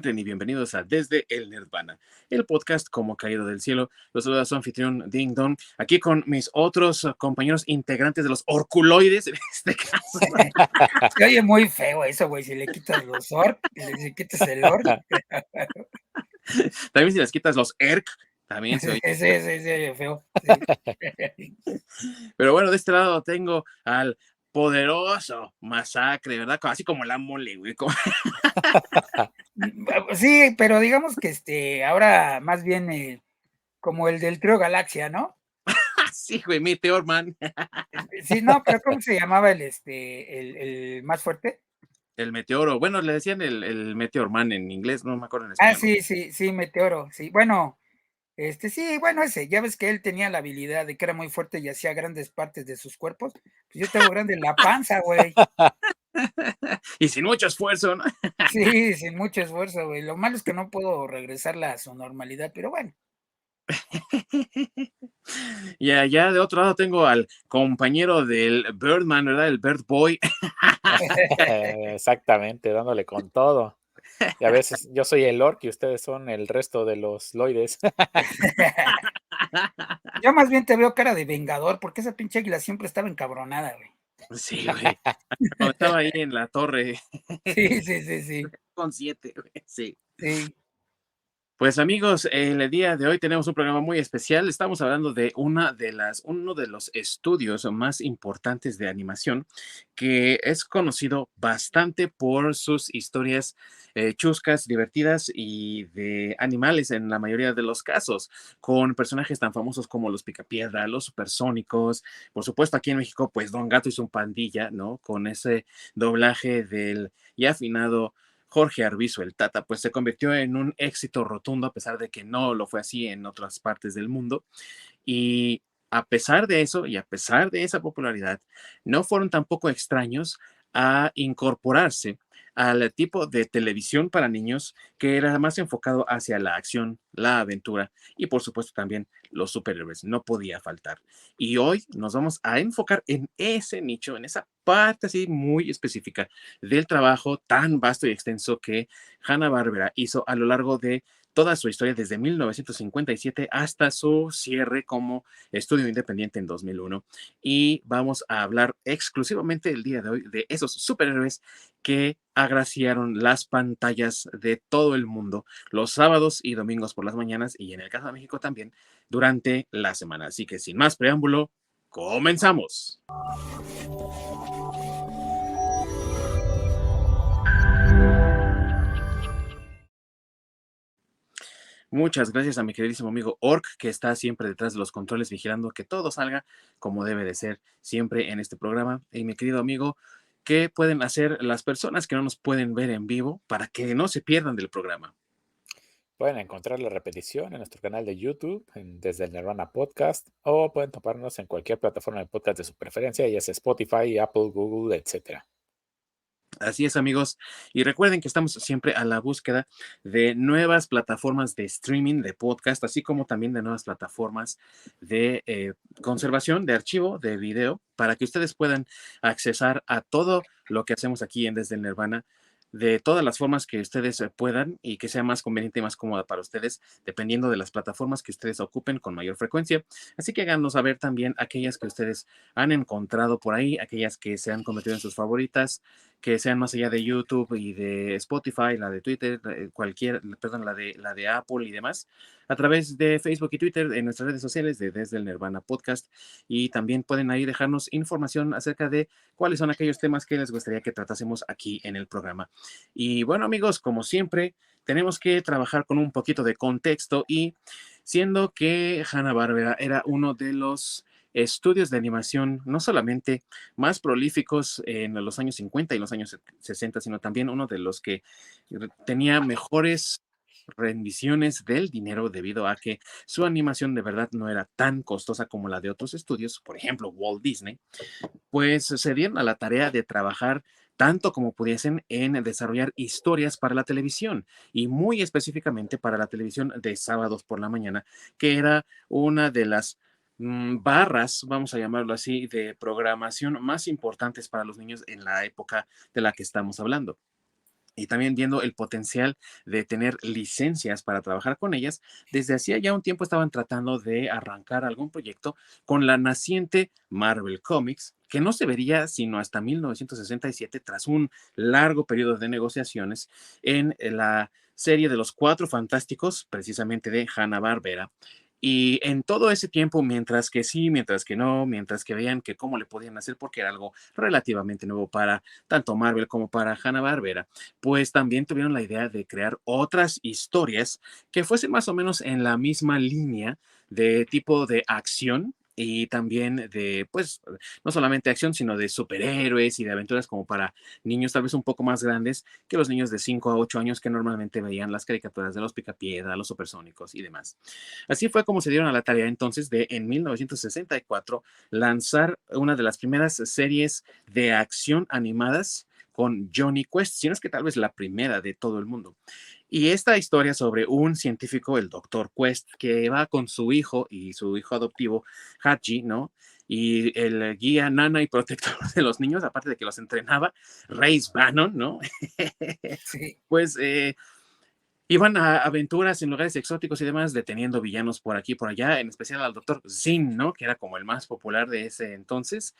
encuentren y bienvenidos a Desde el Nirvana, el podcast como caído del cielo. Los saluda su anfitrión Ding Dong, aquí con mis otros compañeros integrantes de los orculoides, en este caso. Se oye muy feo eso, güey, si le quitas los orc, si quitas el orc. También si les quitas los ERC, también se Sí, oye. se oye feo, sí. Pero bueno, de este lado tengo al poderoso Masacre, ¿verdad? Así como la mole, güey. Sí, pero digamos que, ahora más bien, como el del trío Galaxia, ¿no? Sí, güey, Meteor Man. Sí, no, pero ¿cómo se llamaba el más fuerte? El meteoro. Bueno, le decían el Meteor Man en inglés, no me acuerdo en Ah, español. sí, Meteoro, sí. Bueno, sí, bueno, ese, ya ves que él tenía la habilidad de que era muy fuerte y hacía grandes partes de sus cuerpos. Pues yo tengo grande la panza, güey. Y sin mucho esfuerzo, ¿no? Sí, sin mucho esfuerzo, güey. Lo malo es que no puedo regresarla a su normalidad, pero bueno. Y allá de otro lado tengo al compañero del Birdman, ¿verdad? El Bird Boy. Exactamente, dándole con todo. Y a veces yo soy el orc y ustedes son el resto de los loides. Yo más bien te veo cara de vengador, porque esa pinche águila siempre estaba encabronada, güey. Sí, güey. Cuando estaba ahí en la torre Sí, con 7, güey. Sí. sí. Pues amigos, el día de hoy tenemos un programa muy especial. Estamos hablando de uno de los estudios más importantes de animación que es conocido bastante por sus historias chuscas, divertidas y de animales en la mayoría de los casos, con personajes tan famosos como los Picapiedra, los Supersónicos, por supuesto aquí en México, pues Don Gato y su pandilla, ¿no? Con ese doblaje del ya afinado Jorge Arbizu, el Tata, pues se convirtió en un éxito rotundo, a pesar de que no lo fue así en otras partes del mundo. Y a pesar de eso, y a pesar de esa popularidad, no fueron tampoco extraños a incorporarse al tipo de televisión para niños que era más enfocado hacia la acción, la aventura y por supuesto también los superhéroes. No podía faltar. Y hoy nos vamos a enfocar en ese nicho, en esa parte así muy específica del trabajo tan vasto y extenso que Hanna-Barbera hizo a lo largo de toda su historia desde 1957 hasta su cierre como estudio independiente en 2001. Y vamos a hablar exclusivamente el día de hoy de esos superhéroes que agraciaron las pantallas de todo el mundo los sábados y domingos por las mañanas y en el caso de México también durante la semana. Así que sin más preámbulo, comenzamos. Muchas gracias a mi queridísimo amigo Orc, que está siempre detrás de los controles vigilando que todo salga como debe de ser siempre en este programa. Y mi querido amigo, ¿qué pueden hacer las personas que no nos pueden ver en vivo para que no se pierdan del programa? Pueden encontrar la repetición en nuestro canal de YouTube, desde el Nirvana Podcast, o pueden toparnos en cualquier plataforma de podcast de su preferencia, ya sea Spotify, Apple, Google, etcétera. Así es, amigos. Y recuerden que estamos siempre a la búsqueda de nuevas plataformas de streaming, de podcast, así como también de nuevas plataformas de conservación de archivo, de video, para que ustedes puedan accesar a todo lo que hacemos aquí en Desde el Nirvana de todas las formas que ustedes puedan y que sea más conveniente y más cómoda para ustedes, dependiendo de las plataformas que ustedes ocupen con mayor frecuencia. Así que háganos saber también aquellas que ustedes han encontrado por ahí, aquellas que se han convertido en sus favoritas, que sean más allá de YouTube y de Spotify, la de Twitter, perdón, la de Apple y demás, a través de Facebook y Twitter en nuestras redes sociales de Desde el Nirvana Podcast. Y también pueden ahí dejarnos información acerca de cuáles son aquellos temas que les gustaría que tratásemos aquí en el programa. Y bueno, amigos, como siempre, tenemos que trabajar con un poquito de contexto y siendo que Hanna-Barbera era uno de los estudios de animación no solamente más prolíficos en los años 50 y los años 60, sino también uno de los que tenía mejores rendiciones del dinero debido a que su animación de verdad no era tan costosa como la de otros estudios, por ejemplo Walt Disney, pues se dieron a la tarea de trabajar tanto como pudiesen en desarrollar historias para la televisión y muy específicamente para la televisión de sábados por la mañana, que era una de las barras, vamos a llamarlo así, de programación más importantes para los niños en la época de la que estamos hablando. y también viendo el potencial de tener licencias para trabajar con ellas, desde hacía ya un tiempo estaban tratando de arrancar algún proyecto con la naciente Marvel Comics, que no se vería sino hasta 1967, tras un largo periodo de negociaciones en la serie de los Cuatro Fantásticos, precisamente de Hanna-Barbera. Y en todo ese tiempo, mientras que sí, mientras que no, mientras que veían que cómo le podían hacer, porque era algo relativamente nuevo para tanto Marvel como para Hanna-Barbera, pues también tuvieron la idea de crear otras historias que fuesen más o menos en la misma línea de tipo de acción y también de, pues, no solamente acción, sino de superhéroes y de aventuras como para niños tal vez un poco más grandes que los niños de 5 a 8 años que normalmente veían las caricaturas de los Picapiedra, los Supersónicos y demás. Así fue como se dieron a la tarea entonces de, en 1964, lanzar una de las primeras series de acción animadas con Johnny Quest, si no es que tal vez la primera de todo el mundo. Y esta historia sobre un científico, el doctor Quest, que va con su hijo y su hijo adoptivo, Hachi, ¿no? Y el guía, nana y protector de los niños, aparte de que los entrenaba, Race Bannon, ¿no? Sí, Pues iban a aventuras en lugares exóticos y demás, deteniendo villanos por aquí y por allá, en especial al doctor Zin, ¿no? Que era como el más popular de ese entonces,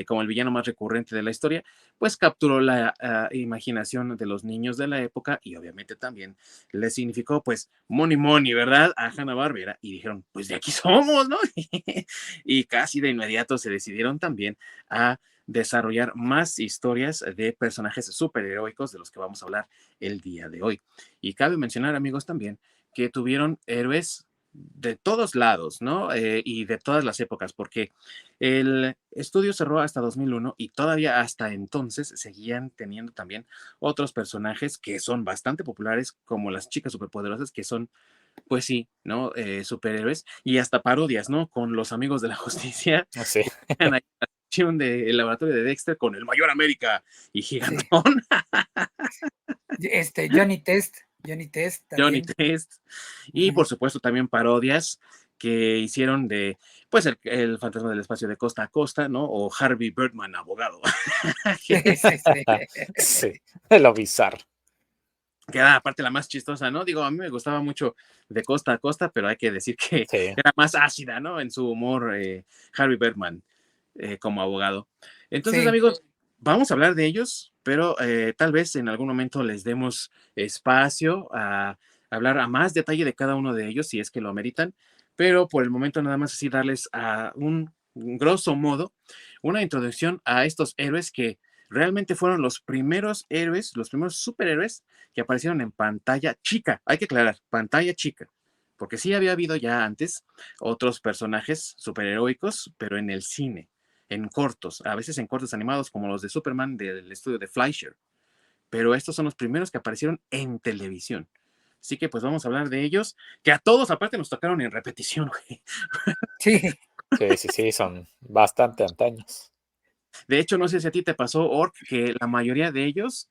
como el villano más recurrente de la historia, pues capturó la imaginación de los niños de la época y obviamente también le significó, pues, money money, ¿verdad? A Hanna-Barbera y dijeron, pues de aquí somos, ¿no? Y casi de inmediato se decidieron también a desarrollar más historias de personajes superheroicos de los que vamos a hablar el día de hoy. Y cabe mencionar, amigos, también que tuvieron héroes de todos lados, ¿no? Y de todas las épocas, porque el estudio cerró hasta 2001 y todavía hasta entonces seguían teniendo también otros personajes que son bastante populares, como las chicas superpoderosas, que son, pues sí, ¿no? Superhéroes y hasta parodias, ¿no? Con los amigos de la justicia, Sí. ahí la sección del laboratorio de Dexter con el Mayor América y sí. Gigantón. Johnny Test Johnny también. Test y por supuesto también parodias que hicieron de pues el fantasma del espacio de costa a costa, ¿no? O Harvey Birdman, abogado, Sí, sí, sí. Sí, de lo bizarro. que era aparte la más chistosa, ¿no? Digo, a mí me gustaba mucho de costa a costa, pero hay que decir que Sí, era más ácida, ¿no? En su humor, Harvey Birdman como abogado. Entonces, Sí, amigos, vamos a hablar de ellos, pero tal vez en algún momento les demos espacio a hablar a más detalle de cada uno de ellos, si es que lo ameritan, pero por el momento nada más así darles a un grosso modo una introducción a estos héroes que realmente fueron los primeros héroes, los primeros superhéroes que aparecieron en pantalla chica. Hay que aclarar, pantalla chica, porque sí había habido ya antes otros personajes superheroicos, pero en el cine, en cortos, a veces en cortos animados como los de Superman del estudio de Fleischer, pero estos son los primeros que aparecieron en televisión. Así que pues vamos a hablar de ellos, que a todos aparte nos tocaron en repetición, güey. sí. sí, son bastante antaños. De hecho, no sé si a ti te pasó, Ork, que la mayoría de ellos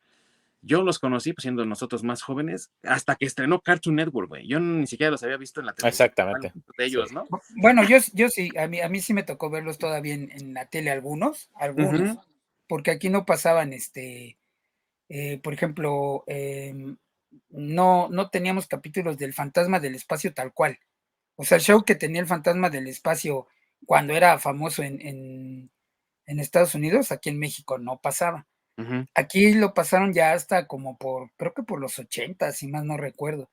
yo los conocí, pues siendo nosotros más jóvenes, hasta que estrenó Cartoon Network, güey. Yo ni siquiera los había visto en la televisión. Exactamente. De Sí. ellos, ¿no? Bueno, yo sí, a mí sí me tocó verlos todavía en la tele, algunos, Ujú. porque aquí no pasaban, por ejemplo, no teníamos capítulos del Fantasma del Espacio tal cual. O sea, el show que tenía el Fantasma del Espacio cuando era famoso en Estados Unidos, aquí en México no pasaba. Ujú. Aquí lo pasaron ya hasta como creo que por los 80, si más no recuerdo,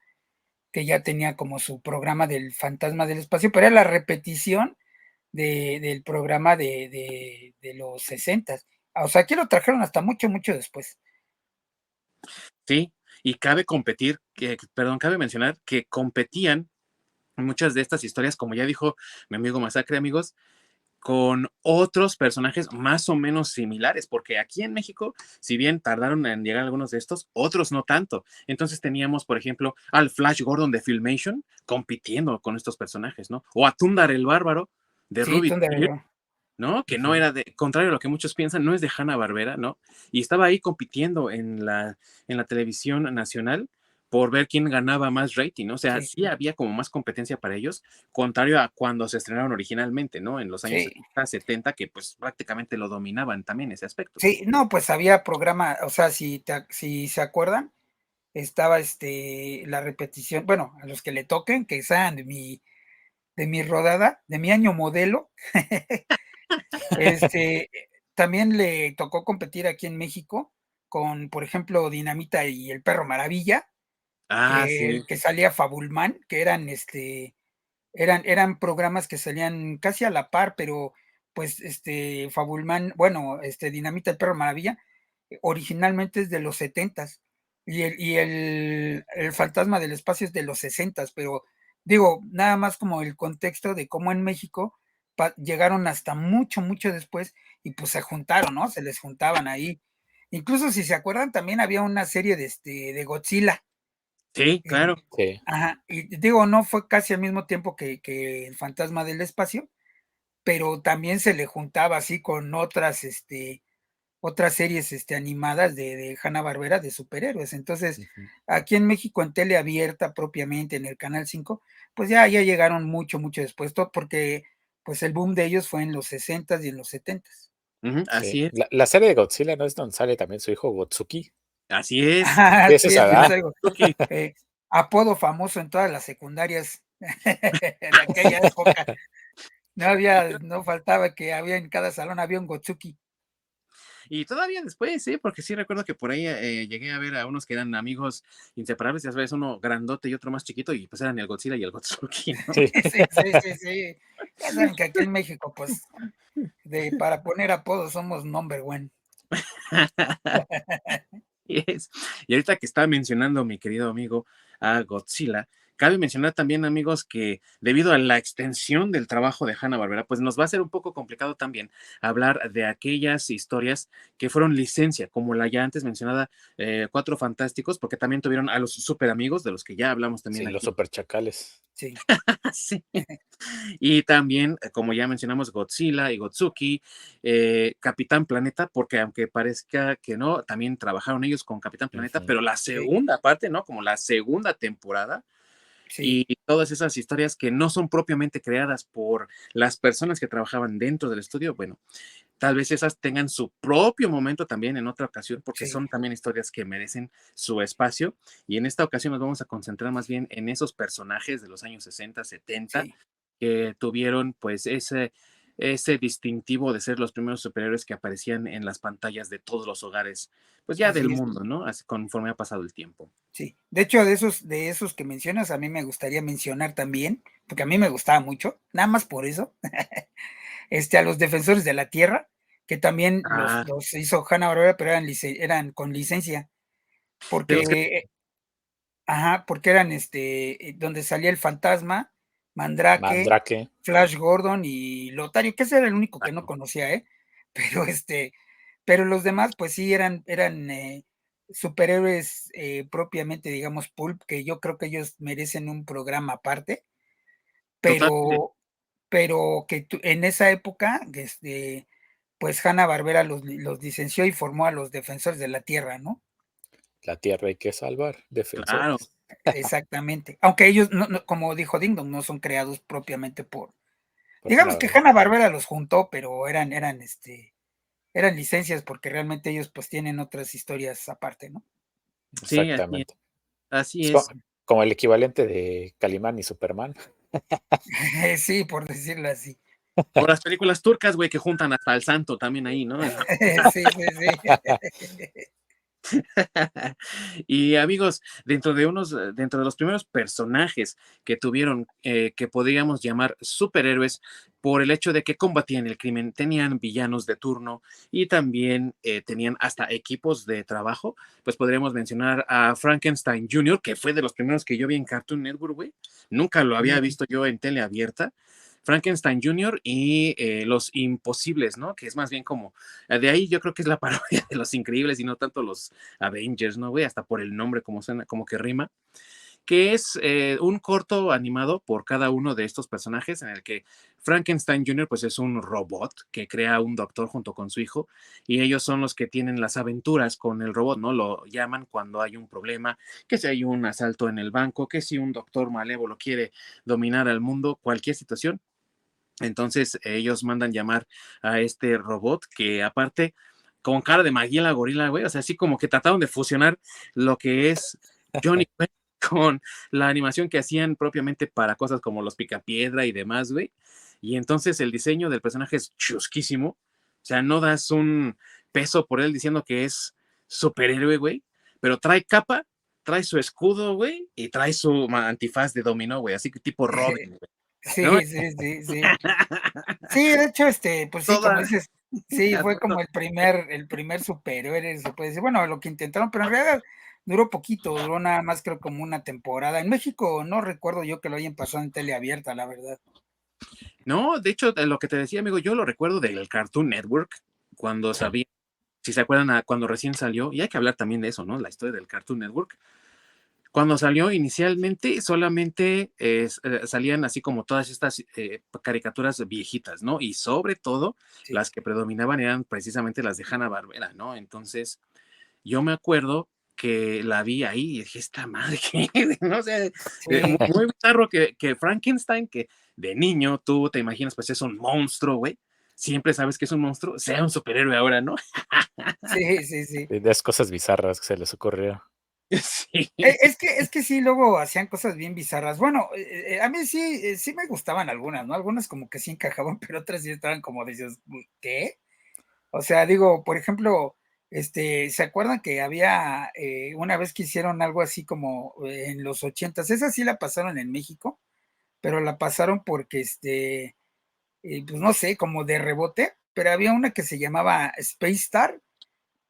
que ya tenía como su programa del Fantasma del Espacio, pero era la repetición del programa de los 60. O sea, aquí lo trajeron hasta mucho, mucho después. Sí, y cabe competir, perdón, cabe mencionar que competían muchas de estas historias, como ya dijo mi amigo Masacre, amigos, con otros personajes más o menos similares, porque aquí en México, si bien tardaron en llegar algunos de estos, otros no tanto. Entonces teníamos, por ejemplo, al Flash Gordon de Filmation compitiendo con estos personajes, ¿no? O a Tundar el Bárbaro de Sí, Ruby, Thunderbird. ¿no? Que no era de, contrario a lo que muchos piensan, no es de Hanna-Barbera, ¿no? Y estaba ahí compitiendo en la televisión nacional por ver quién ganaba más rating, ¿no? O sea, Sí, sí había como más competencia para ellos, contrario a cuando se estrenaron originalmente, ¿no? En los años sí, 60, 70, que pues prácticamente lo dominaban también ese aspecto. sí, no, pues había programa, o sea, si se acuerdan, estaba la repetición, bueno, a los que le toquen, que sean de mi rodada, de mi año modelo. Este, también le tocó competir aquí en México con, por ejemplo, Dinamita y el Perro Maravilla, Ah, sí. que salía Fabulman, que eran eran programas que salían casi a la par, pero pues Fabulman, bueno, Dinamita el Perro Maravilla, originalmente es de los setentas el Fantasma del Espacio es de los sesentas, pero digo, nada más como el contexto de cómo en México llegaron hasta mucho, mucho después y pues se juntaron, ¿no? Se les juntaban ahí. Incluso si se acuerdan, también había una serie de Godzilla. Sí, eh, claro. Sí. Ajá, y digo, no fue casi al mismo tiempo que el Fantasma del Espacio, pero también se le juntaba así con otras series animadas de Hanna-Barbera de superhéroes. Entonces, Ujú. aquí en México, en tele abierta propiamente, en el Canal 5 pues ya llegaron mucho, mucho después, todo porque pues el boom de ellos fue en los 60s y en los 70s. Ujú, Sí. así es, La serie de Godzilla, ¿no es donde sale también su hijo Gotsuki? así es. Sí, es Así esa, es, yo ¿verdad? traigo Ok. apodo famoso en todas las secundarias de aquella época. No faltaba que había en cada salón había un Gotsuki. Y todavía después, ¿eh? Porque sí recuerdo que por ahí llegué a ver a unos que eran amigos inseparables, ya sabes, uno grandote y otro más chiquito, y pues eran el Godzilla y el Gotsuki, ¿no? Sí. Sí, sí, sí, sí. Ya saben que aquí en México, pues, para poner apodos somos number one. Yes. Y ahorita que estaba mencionando mi querido amigo a Godzilla, cabe mencionar también, amigos, que debido a la extensión del trabajo de Hanna-Barbera, pues nos va a ser un poco complicado también hablar de aquellas historias que fueron licencia, como la ya antes mencionada Cuatro Fantásticos, porque también tuvieron a los super amigos, de los que ya hablamos también Sí, los aquí. super chacales. Sí, Sí. Y también, como ya mencionamos, Godzilla y Gotsuki, Capitán Planeta, porque aunque parezca que no, también trabajaron ellos con Capitán Planeta, Ujú. pero la sí, segunda parte, ¿no? Como la segunda temporada sí, y todas esas historias que no son propiamente creadas por las personas que trabajaban dentro del estudio, bueno, tal vez esas tengan su propio momento también en otra ocasión, porque sí, son también historias que merecen su espacio. Y en esta ocasión nos vamos a concentrar más bien en esos personajes de los años 60, 70, sí, que tuvieron pues ese distintivo de ser los primeros superhéroes que aparecían en las pantallas de todos los hogares, pues ya del así es, mundo, ¿no? Así, conforme ha pasado el tiempo. sí. De hecho, de esos que mencionas, a mí me gustaría mencionar también, porque a mí me gustaba mucho, nada más por eso, a los Defensores de la Tierra, que también Ah, los hizo Hanna-Barbera, pero eran con licencia, de los que... porque ajá, porque eran donde salía el fantasma, Mandrake, Mandrake. Flash Gordon y Lotario, que ese era el único que no conocía, ¿eh? Pero pero los demás, pues sí, eran superhéroes propiamente, digamos, pulp, que yo creo que ellos merecen un programa aparte, Totalmente. pero, pero que en esa época, pues Hanna-Barbera los licenció y formó a los Defensores de la Tierra, ¿no? La tierra hay que salvar. Claro. Defensores. Exactamente. Aunque ellos, como dijo Ding Dong, no son creados propiamente por. Por Digamos que Hanna-Barbera. Hanna-Barbera los juntó, pero eran licencias porque realmente ellos pues tienen otras historias aparte, ¿no? Sí, así es. Exactamente. Así Es es. como el equivalente de Calimán y Superman. Sí, por decirlo así. O las películas turcas, güey, que juntan hasta al santo también ahí, ¿no? Sí, sí, sí. Y amigos, dentro de los primeros personajes que tuvieron, que podríamos llamar superhéroes, por el hecho de que combatían el crimen, tenían villanos de turno y también tenían hasta equipos de trabajo, pues podríamos mencionar a Frankenstein Jr., que fue de los primeros que yo vi en Cartoon Network, güey. Nunca lo había Mm, visto yo en tele abierta. Frankenstein Jr. y Los Imposibles, ¿no? Que es más bien como, de ahí yo creo que es la parodia de Los Increíbles y no tanto los Avengers, ¿no, güey? Hasta por el nombre, como suena, como que rima, que es un corto animado por cada uno de estos personajes en el que Frankenstein Jr. pues es un robot que crea un doctor junto con su hijo y ellos son los que tienen las aventuras con el robot, ¿no? Lo llaman cuando hay un problema, que si hay un asalto en el banco, que si un doctor malévolo quiere dominar al mundo, cualquier situación. Entonces ellos mandan llamar a este robot que aparte con cara de maguila gorila, güey, o sea, así como que trataron de fusionar lo que es Johnny Quest con la animación que hacían propiamente para cosas como los Picapiedra y demás, güey. Y entonces el diseño del personaje es chusquísimo. O sea, no das un peso por él diciendo que es superhéroe, güey. Pero trae capa, trae su escudo, güey, y trae su antifaz de dominó, güey. Así que tipo Robin, güey. ¿No? Sí, sí, sí, sí. Sí, de hecho, pues sí, como Toda. dices, sí, fue como el primer superhéroe, se puede decir. Bueno, lo que intentaron, pero en realidad duró poquito, duró nada más creo como una temporada. En México no recuerdo yo que lo hayan pasado en tele abierta, la verdad. No, de hecho, lo que te decía, amigo, yo lo recuerdo del Cartoon Network, cuando Sí. sabía, si se acuerdan, cuando recién salió, y hay que hablar también de eso, ¿no? La historia del Cartoon Network. Cuando salió inicialmente, solamente salían así como todas estas caricaturas viejitas, ¿no? Y sobre todo, Sí, las que predominaban eran precisamente las de Hanna-Barbera, ¿no? Entonces, yo me acuerdo que la vi ahí y dije, esta madre, ¿qué? No sé, muy, sí, muy bizarro que Frankenstein, que de niño tú te imaginas, pues es un monstruo, güey. Siempre sabes que es un monstruo, sea un superhéroe ahora, ¿no? sí, sí, sí. De esas cosas bizarras que se les ocurrió. Sí, Es que sí, luego hacían cosas bien bizarras. Bueno, a mí sí, sí me gustaban algunas, ¿no? Algunas como que sí encajaban, pero otras sí estaban como dices, ¿qué? O sea, digo, por ejemplo, ¿se acuerdan que había una vez que hicieron algo así como en los ochentas? Esa sí la pasaron en México, pero la pasaron porque, pues no sé, como de rebote, pero había una que se llamaba Space Star,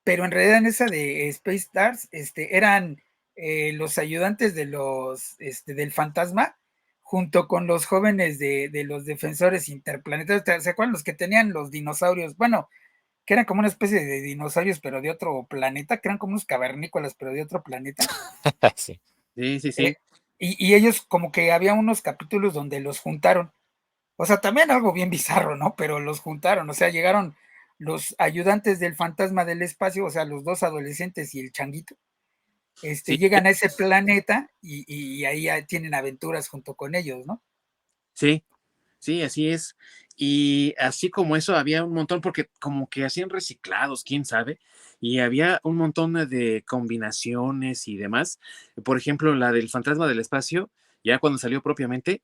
pero en realidad en esa de Space Stars, eran los ayudantes del fantasma, junto con los jóvenes de los defensores interplanetarios. ¿Se acuerdan los que tenían los dinosaurios? Bueno, que eran como una especie de dinosaurios, pero de otro planeta, que eran como unos cavernícolas, pero de otro planeta. Sí. sí, sí, Eh, sí. y ellos como que había unos capítulos donde los juntaron. O sea, también algo bien bizarro, ¿no? Pero los juntaron, o sea, llegaron los ayudantes del fantasma del espacio, o sea, los dos adolescentes y el changuito, Sí, llegan a ese planeta y ahí tienen aventuras junto con ellos, ¿no? sí, sí, así es. Y así como eso, había un montón, porque como que hacían reciclados, quién sabe, y había un montón de combinaciones y demás. Por ejemplo, la del fantasma del espacio, ya cuando salió propiamente,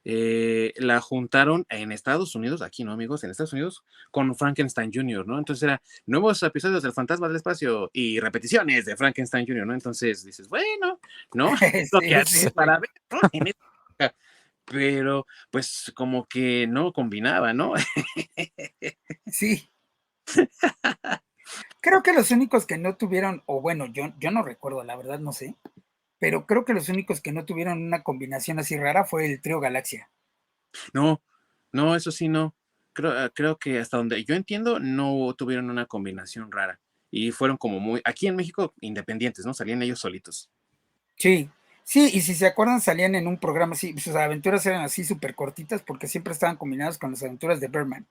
la juntaron en Estados Unidos, aquí no, amigos, en Estados Unidos, con Frankenstein Jr., ¿no? Entonces era nuevos episodios del fantasma del espacio y repeticiones de Frankenstein Jr., ¿no? Entonces dices, bueno, ¿no? Lo que Sí, había sí, sí, para ver, ¿no? En esta pero pues como que no combinaba, ¿no? sí. Creo que los únicos que no tuvieron, o bueno, yo no recuerdo, la verdad no sé, pero creo que los únicos que no tuvieron una combinación así rara fue el trío Galaxia. No, no, eso sí, no. Creo que hasta donde yo entiendo, no tuvieron una combinación rara. Y fueron como muy, aquí en México, independientes, ¿no? Salían ellos solitos. Sí, sí, y si se acuerdan, salían en un programa así, sus aventuras eran así súper cortitas porque siempre estaban combinadas con las aventuras de Berman.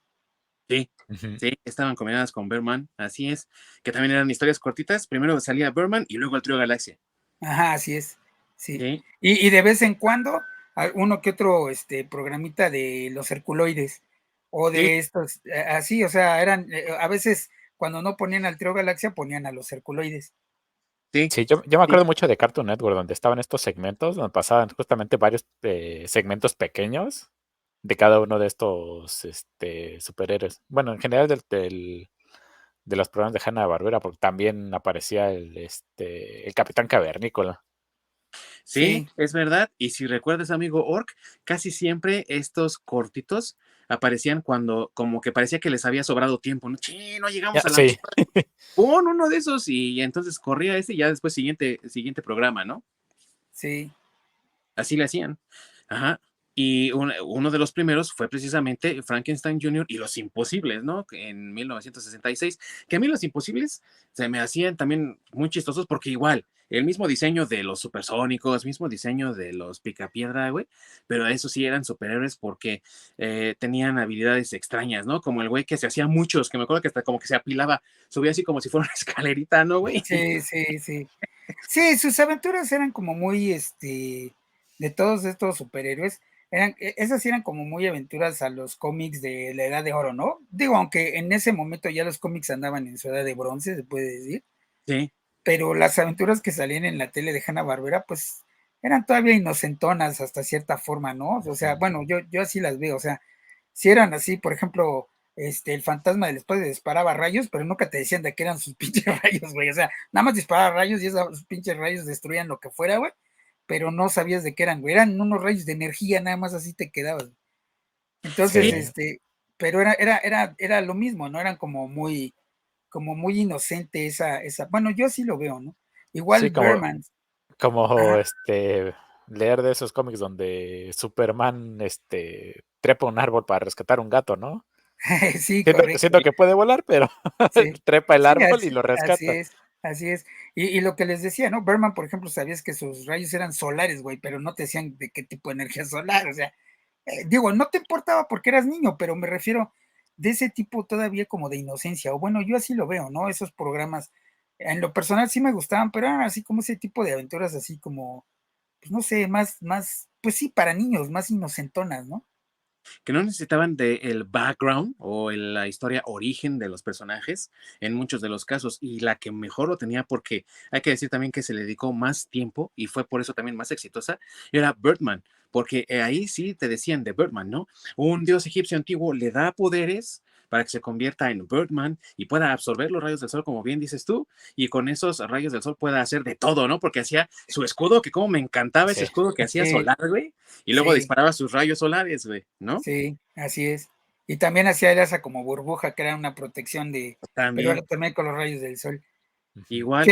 Sí, Ujú. sí, estaban combinadas con Berman, así es. Que también eran historias cortitas. Primero salía Berman y luego el trío Galaxia. Ajá, así es, sí. Sí, Y de vez en cuando, uno que otro programita de los Herculoides o sí, de estos, así, o sea, eran, a veces cuando no ponían al trío Galaxia, ponían a los Herculoides. sí, Sí, yo me sí, acuerdo mucho de Cartoon Network, donde estaban estos segmentos, donde pasaban justamente varios segmentos pequeños de cada uno de estos superhéroes. Bueno, en general de los programas de Hanna-Barbera, porque también aparecía el Capitán Cavernícola. sí, Sí, es verdad. Y si recuerdas, amigo Orc, casi siempre estos cortitos aparecían cuando como que parecía que les había sobrado tiempo, ¿no? Sí, no Ya, llegamos a la sí, misma. Pon uno de esos y entonces corría ese y ya después siguiente programa, ¿no? sí. Así le hacían. Ajá. Y uno de los primeros fue precisamente Frankenstein Jr. y Los Imposibles, ¿no? En 1966. Que a mí Los Imposibles se me hacían también muy chistosos porque igual, el mismo diseño de los supersónicos, mismo diseño de los Picapiedra, güey, pero eso sí eran superhéroes porque tenían habilidades extrañas, ¿no? Como el güey que se hacía muchos, que me acuerdo que hasta como que se apilaba, subía así como si fuera una escalerita, ¿no, güey? Sí, sí, sí. Sí, sus aventuras eran como muy, de todos estos superhéroes, esas sí eran como muy aventuras a los cómics de la Edad de Oro, ¿no? Digo, aunque en ese momento ya los cómics andaban en su edad de bronce, se puede decir, Sí, pero las aventuras que salían en la tele de Hanna-Barbera, pues eran todavía inocentonas hasta cierta forma, ¿no? O sea, bueno, yo así las veo, o sea, si eran así, por ejemplo, el fantasma del espacio disparaba rayos, pero nunca te decían de qué eran sus pinches rayos, güey, o sea, nada más disparaba rayos y esos pinches rayos destruían lo que fuera, güey, pero no sabías de qué eran, güey, eran unos rayos de energía, nada más así te quedabas. Entonces, Sí, pero era lo mismo, ¿no? Eran como muy inocente bueno, yo sí lo veo, ¿no? Igual sí, como, Berman, como ajá, leer de esos cómics donde Superman trepa un árbol para rescatar un gato, ¿no? sí, Siento correcto, que puede volar, pero sí, trepa el sí, árbol y lo así rescata. es, así es. Y lo que les decía, ¿no? Berman, por ejemplo, sabías que sus rayos eran solares, güey, pero no te decían de qué tipo de energía solar, o sea, digo, no te importaba porque eras niño, pero me refiero de ese tipo todavía como de inocencia, o bueno, yo así lo veo, ¿no? Esos programas, en lo personal sí me gustaban, pero eran así como ese tipo de aventuras así como, pues no sé, pues sí, para niños, más inocentonas, ¿no? Que no necesitaban de el background o la historia origen de los personajes en muchos de los casos, y la que mejor lo tenía, porque hay que decir también que se le dedicó más tiempo y fue por eso también más exitosa, era Birdman, porque ahí sí te decían de Birdman, ¿no? Un dios egipcio antiguo le da poderes para que se convierta en Birdman y pueda absorber los rayos del sol, como bien dices tú, y con esos rayos del sol pueda hacer de todo, ¿no? Porque hacía su escudo, que como me encantaba ese Sí, escudo que hacía Sí, solar, güey, y luego sí, disparaba sus rayos solares, güey, ¿no? sí, así es. Y también hacía esa como burbuja que era una protección pero También, era también con los rayos del sol. ujú. igual,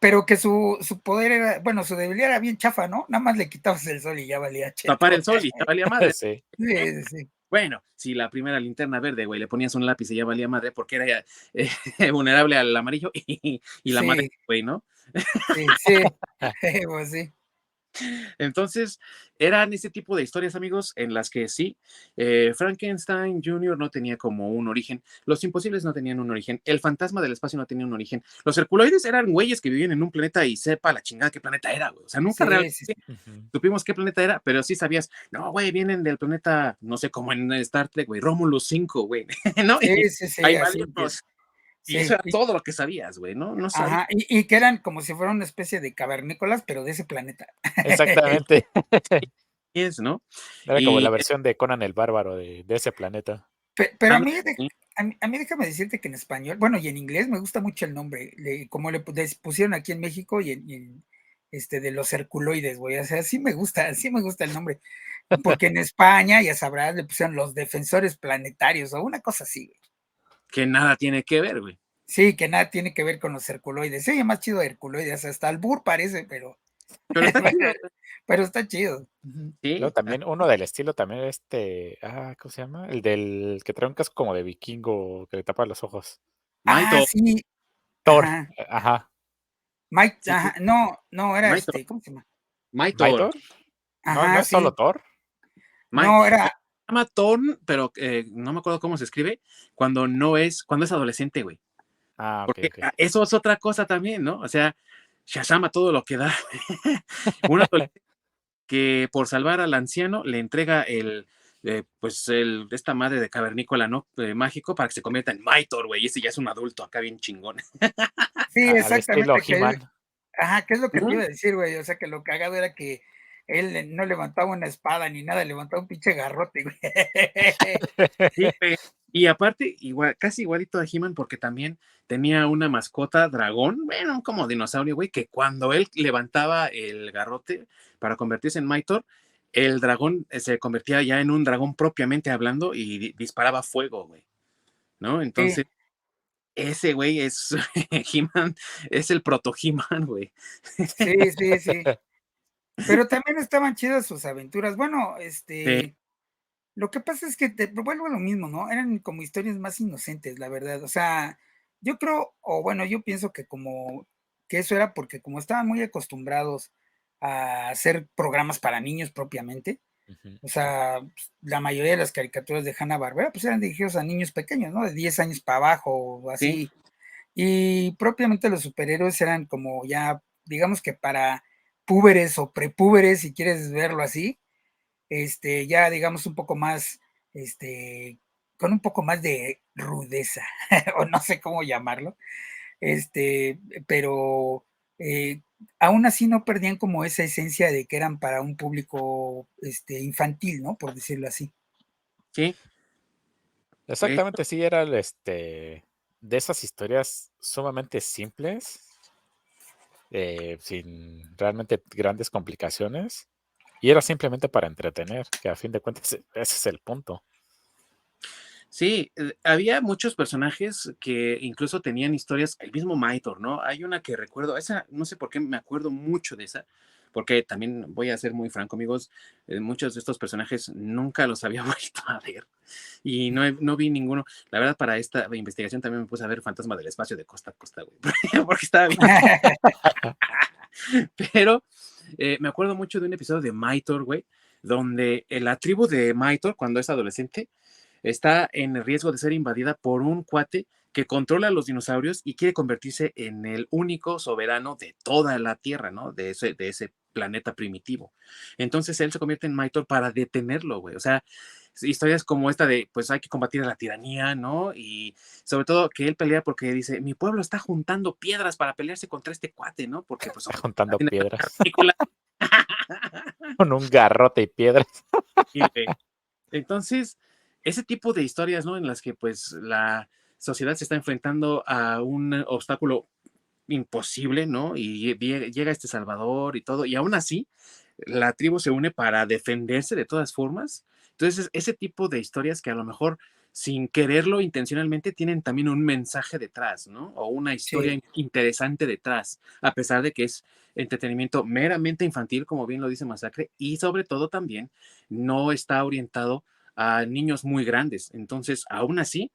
Pero que su poder era, bueno, su debilidad era bien chafa, ¿no? Nada más le quitabas el sol y ya valía tapar cheto. el sol y ya valía madre. Sí, Sí, sí, Bueno, si la primera linterna verde, güey, le ponías un lápiz y ya valía madre porque era vulnerable al amarillo y la madre, sí, güey, ¿no? sí, sí, pues sí. Entonces, eran ese tipo de historias, amigos, en las que sí, Frankenstein Jr. no tenía como un origen, los imposibles no tenían un origen, el fantasma del espacio no tenía un origen, los herculoides eran güeyes que vivían en un planeta y sepa la chingada qué planeta era, güey. O sea, nunca Sí, realmente sí, sí. ujú. supimos qué planeta era, pero sí sabías, no, güey, vienen del planeta, no sé, como en Star Trek, güey, Rómulo 5, güey, ¿no? Sí, Y sí, sí, ahí así empieza. valimos. Y eso Sí, era todo lo que sabías, güey, ¿no? No sabías, ajá, y que eran como si fueran una especie de cavernícolas, pero de ese planeta. Exactamente. ¿no? Era como la Y versión de Conan el Bárbaro de ese planeta. Pero anda, a mí déjame decirte que en español, bueno, y en inglés me gusta mucho el nombre, como les pusieron aquí en México de los herculoides, güey, o sea, sí me gusta el nombre, porque en España, ya sabrás, le pusieron los defensores planetarios o una cosa así, güey. que nada tiene que ver, güey. Sí, que nada tiene que ver con los herculoides. Se oye más chido Herculoides, hasta albur parece, pero, Pero está chido, güey. pero está chido. Ujú. Luego Sí, también uno del estilo también ¿cómo se llama? El del que trae un casco como de vikingo que le tapa los ojos. Ah, Maito, sí, Thor, ajá. ajá. Mike, sí, ajá, no, no, era Maito, ¿cómo se llama? Maitor, ¿Maitor? No Ajá, es solo sí, Thor. Mai, no, se era, llama Thorn, pero no me acuerdo cómo se escribe, cuando es adolescente, güey. Ah, ok, Porque ok. eso es otra cosa también, ¿no? O sea, Shazam a todo lo que da. Un adolescente que por salvar al anciano le entrega esta madre de cavernícola, ¿no? Mágico para que se convierta en Maitor, güey. Y ese ya es un adulto acá bien chingón. sí, Al estilo exactamente, He-Man. ajá, ¿qué es lo que te Ujú. iba a decir, güey? O sea, que lo cagado era que él no levantaba una espada ni nada, levantaba un pinche garrote, güey. Sí, güey. Y aparte, igual, casi igualito a He-Man, porque también tenía una mascota dragón, bueno, como dinosaurio, güey, que cuando él levantaba el garrote para convertirse en Maitor, el dragón se convertía ya en un dragón propiamente hablando y disparaba fuego, güey, ¿no? Sí, Entonces, ese güey es He-Man, es el proto He-Man, güey. sí, sí, sí. Pero también estaban chidas sus aventuras. Bueno, Sí, lo que pasa es que te vuelvo a lo mismo, ¿no? Eran como historias más inocentes, la verdad. O sea, yo creo, o bueno, yo pienso que como que eso era porque como estaban muy acostumbrados a hacer programas para niños propiamente, Ujú. o sea, pues, la mayoría de las caricaturas de Hanna-Barbera pues eran dirigidos a niños pequeños, ¿no? De 10 años para abajo o sí, así. Y propiamente los superhéroes eran como ya, digamos que para púberes o prepúberes, si quieres verlo así, ya digamos un poco más, este, con un poco más de rudeza, o no sé cómo llamarlo, este, pero, eh, aún así no perdían como esa esencia de que eran para un público infantil, ¿no? Por decirlo así. Sí, de hecho, Exactamente, sí, era de esas historias sumamente simples, sin realmente grandes complicaciones, y era simplemente para entretener, que a fin de cuentas ese es el punto. sí, había muchos personajes que incluso tenían historias, el mismo Maitor, ¿no? Hay una que recuerdo, esa, no sé por qué me acuerdo mucho de esa, porque también voy a ser muy franco, amigos, muchos de estos personajes nunca los había vuelto a ver y no vi ninguno. La verdad, para esta investigación también me puse a ver Fantasma del Espacio de costa a costa, güey, porque estaba bien. Pero me acuerdo mucho de un episodio de Maitor, güey, donde la tribu de Maitor, cuando es adolescente, está en riesgo de ser invadida por un cuate que controla a los dinosaurios y quiere convertirse en el único soberano de toda la Tierra, ¿no? De ese planeta primitivo. Entonces él se convierte en Maitor para detenerlo, güey. O sea, historias como esta de, pues hay que combatir a la tiranía, ¿no? Y sobre todo que él pelea porque dice, mi pueblo está juntando piedras para pelearse contra este cuate, ¿no? Porque pues Juntando tiene piedras película. con un garrote y piedras. Sí, güey. Entonces, ese tipo de historias, ¿no? En las que pues la sociedad se está enfrentando a un obstáculo imposible, ¿no? Y llega este Salvador y todo, y aún así la tribu se une para defenderse de todas formas. Entonces, ese tipo de historias que a lo mejor sin quererlo intencionalmente tienen también un mensaje detrás, ¿no? O una historia Sí, interesante detrás, a pesar de que es entretenimiento meramente infantil, como bien lo dice Masacre, y sobre todo también no está orientado a niños muy grandes. Entonces, aún así,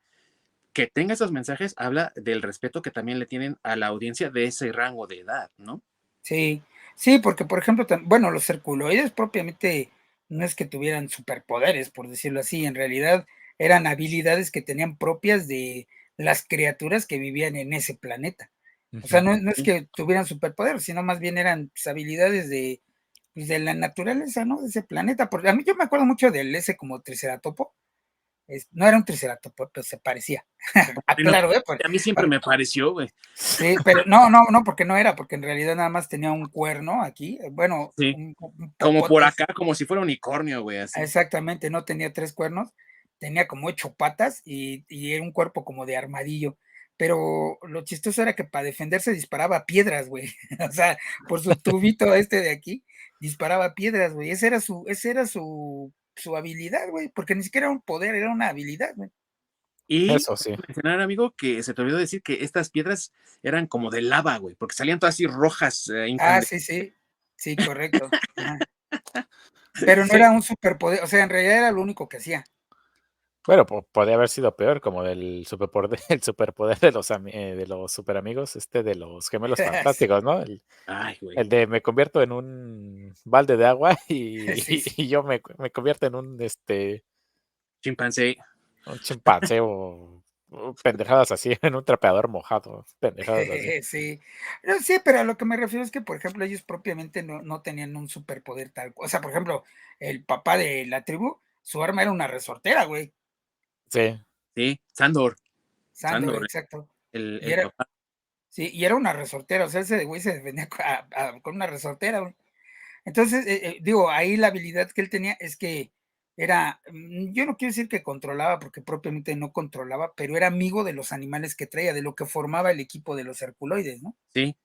que tenga esos mensajes habla del respeto que también le tienen a la audiencia de ese rango de edad, ¿no? sí, sí, porque por ejemplo, bueno, los cerculoides propiamente no es que tuvieran superpoderes, por decirlo así, en realidad eran habilidades que tenían propias de las criaturas que vivían en ese planeta. O sea, Ujú. no es que tuvieran superpoderes, sino más bien eran pues, habilidades pues, de la naturaleza, ¿no? De ese planeta. Porque a mí yo me acuerdo mucho del ese como triceratopo. No era un triceratopo, pero se parecía. Bueno, Aclaro, ¿eh? a mí siempre me pareció, güey. Sí, pero no, porque no era, porque en realidad nada más tenía un cuerno aquí, bueno, Sí, un como por popote acá, así, como si fuera unicornio, güey, así. exactamente, no tenía 3 cuernos, tenía como 8 patas y era un cuerpo como de armadillo, pero lo chistoso era que para defenderse disparaba piedras, güey, o sea, por su tubito de aquí, disparaba piedras, güey, ese era su habilidad, güey, porque ni siquiera era un poder, era una habilidad, güey. Y Eso sí. mencionar, amigo, que se te olvidó decir que estas piedras eran como de lava, güey, porque salían todas así rojas, Ah, incandescentes. sí, sí, sí, correcto, ajá. Pero no Sí, era un superpoder, o sea, en realidad era lo único que hacía. bueno, podría haber sido peor, como del superpoder, el superpoder de los superamigos, de los gemelos Sí, fantásticos, ¿no? Ay, güey. El de me convierto en un balde de agua y, sí, sí. y yo me convierto en Chimpancé. un chimpancé o pendejadas así, en un trapeador mojado, pendejadas así. Sí. No, sí, pero a lo que me refiero es que, por ejemplo, ellos propiamente no tenían un superpoder tal o sea, por ejemplo, el papá de la tribu, su arma era una resortera, güey, Sí, Sí, Sandor. Sandor, Sandor, exacto. Y el era papá. sí, y era una resortera, o sea, ese güey se defendía con una resortera, güey. Entonces, digo, ahí la habilidad que él tenía es que yo no quiero decir que controlaba, porque propiamente no controlaba, pero era amigo de los animales que traía, de lo que formaba el equipo de los herculoides, ¿no? Sí,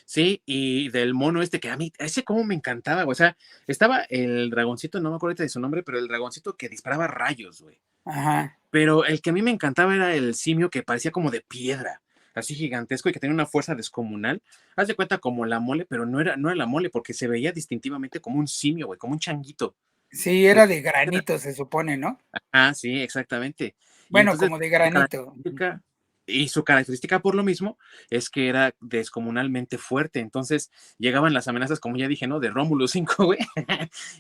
sí, y del mono este que a mí, ese como me encantaba, güey. O sea, estaba el dragoncito, no me acuerdo ahorita de su nombre, pero el dragoncito que disparaba rayos, güey. Ajá. Pero el que a mí me encantaba era el simio que parecía como de piedra, así gigantesco y que tenía una fuerza descomunal. Haz de cuenta como la mole, pero no era la mole porque se veía distintivamente como un simio, güey, como un changuito. Sí, De era de piedra. granito, se supone, ¿no? Ah, sí, exactamente. Y Bueno, entonces como de su granito. característica, y su característica por lo mismo es que era descomunalmente fuerte. Entonces llegaban las amenazas, como ya dije, ¿no? De Rómulo 5, güey.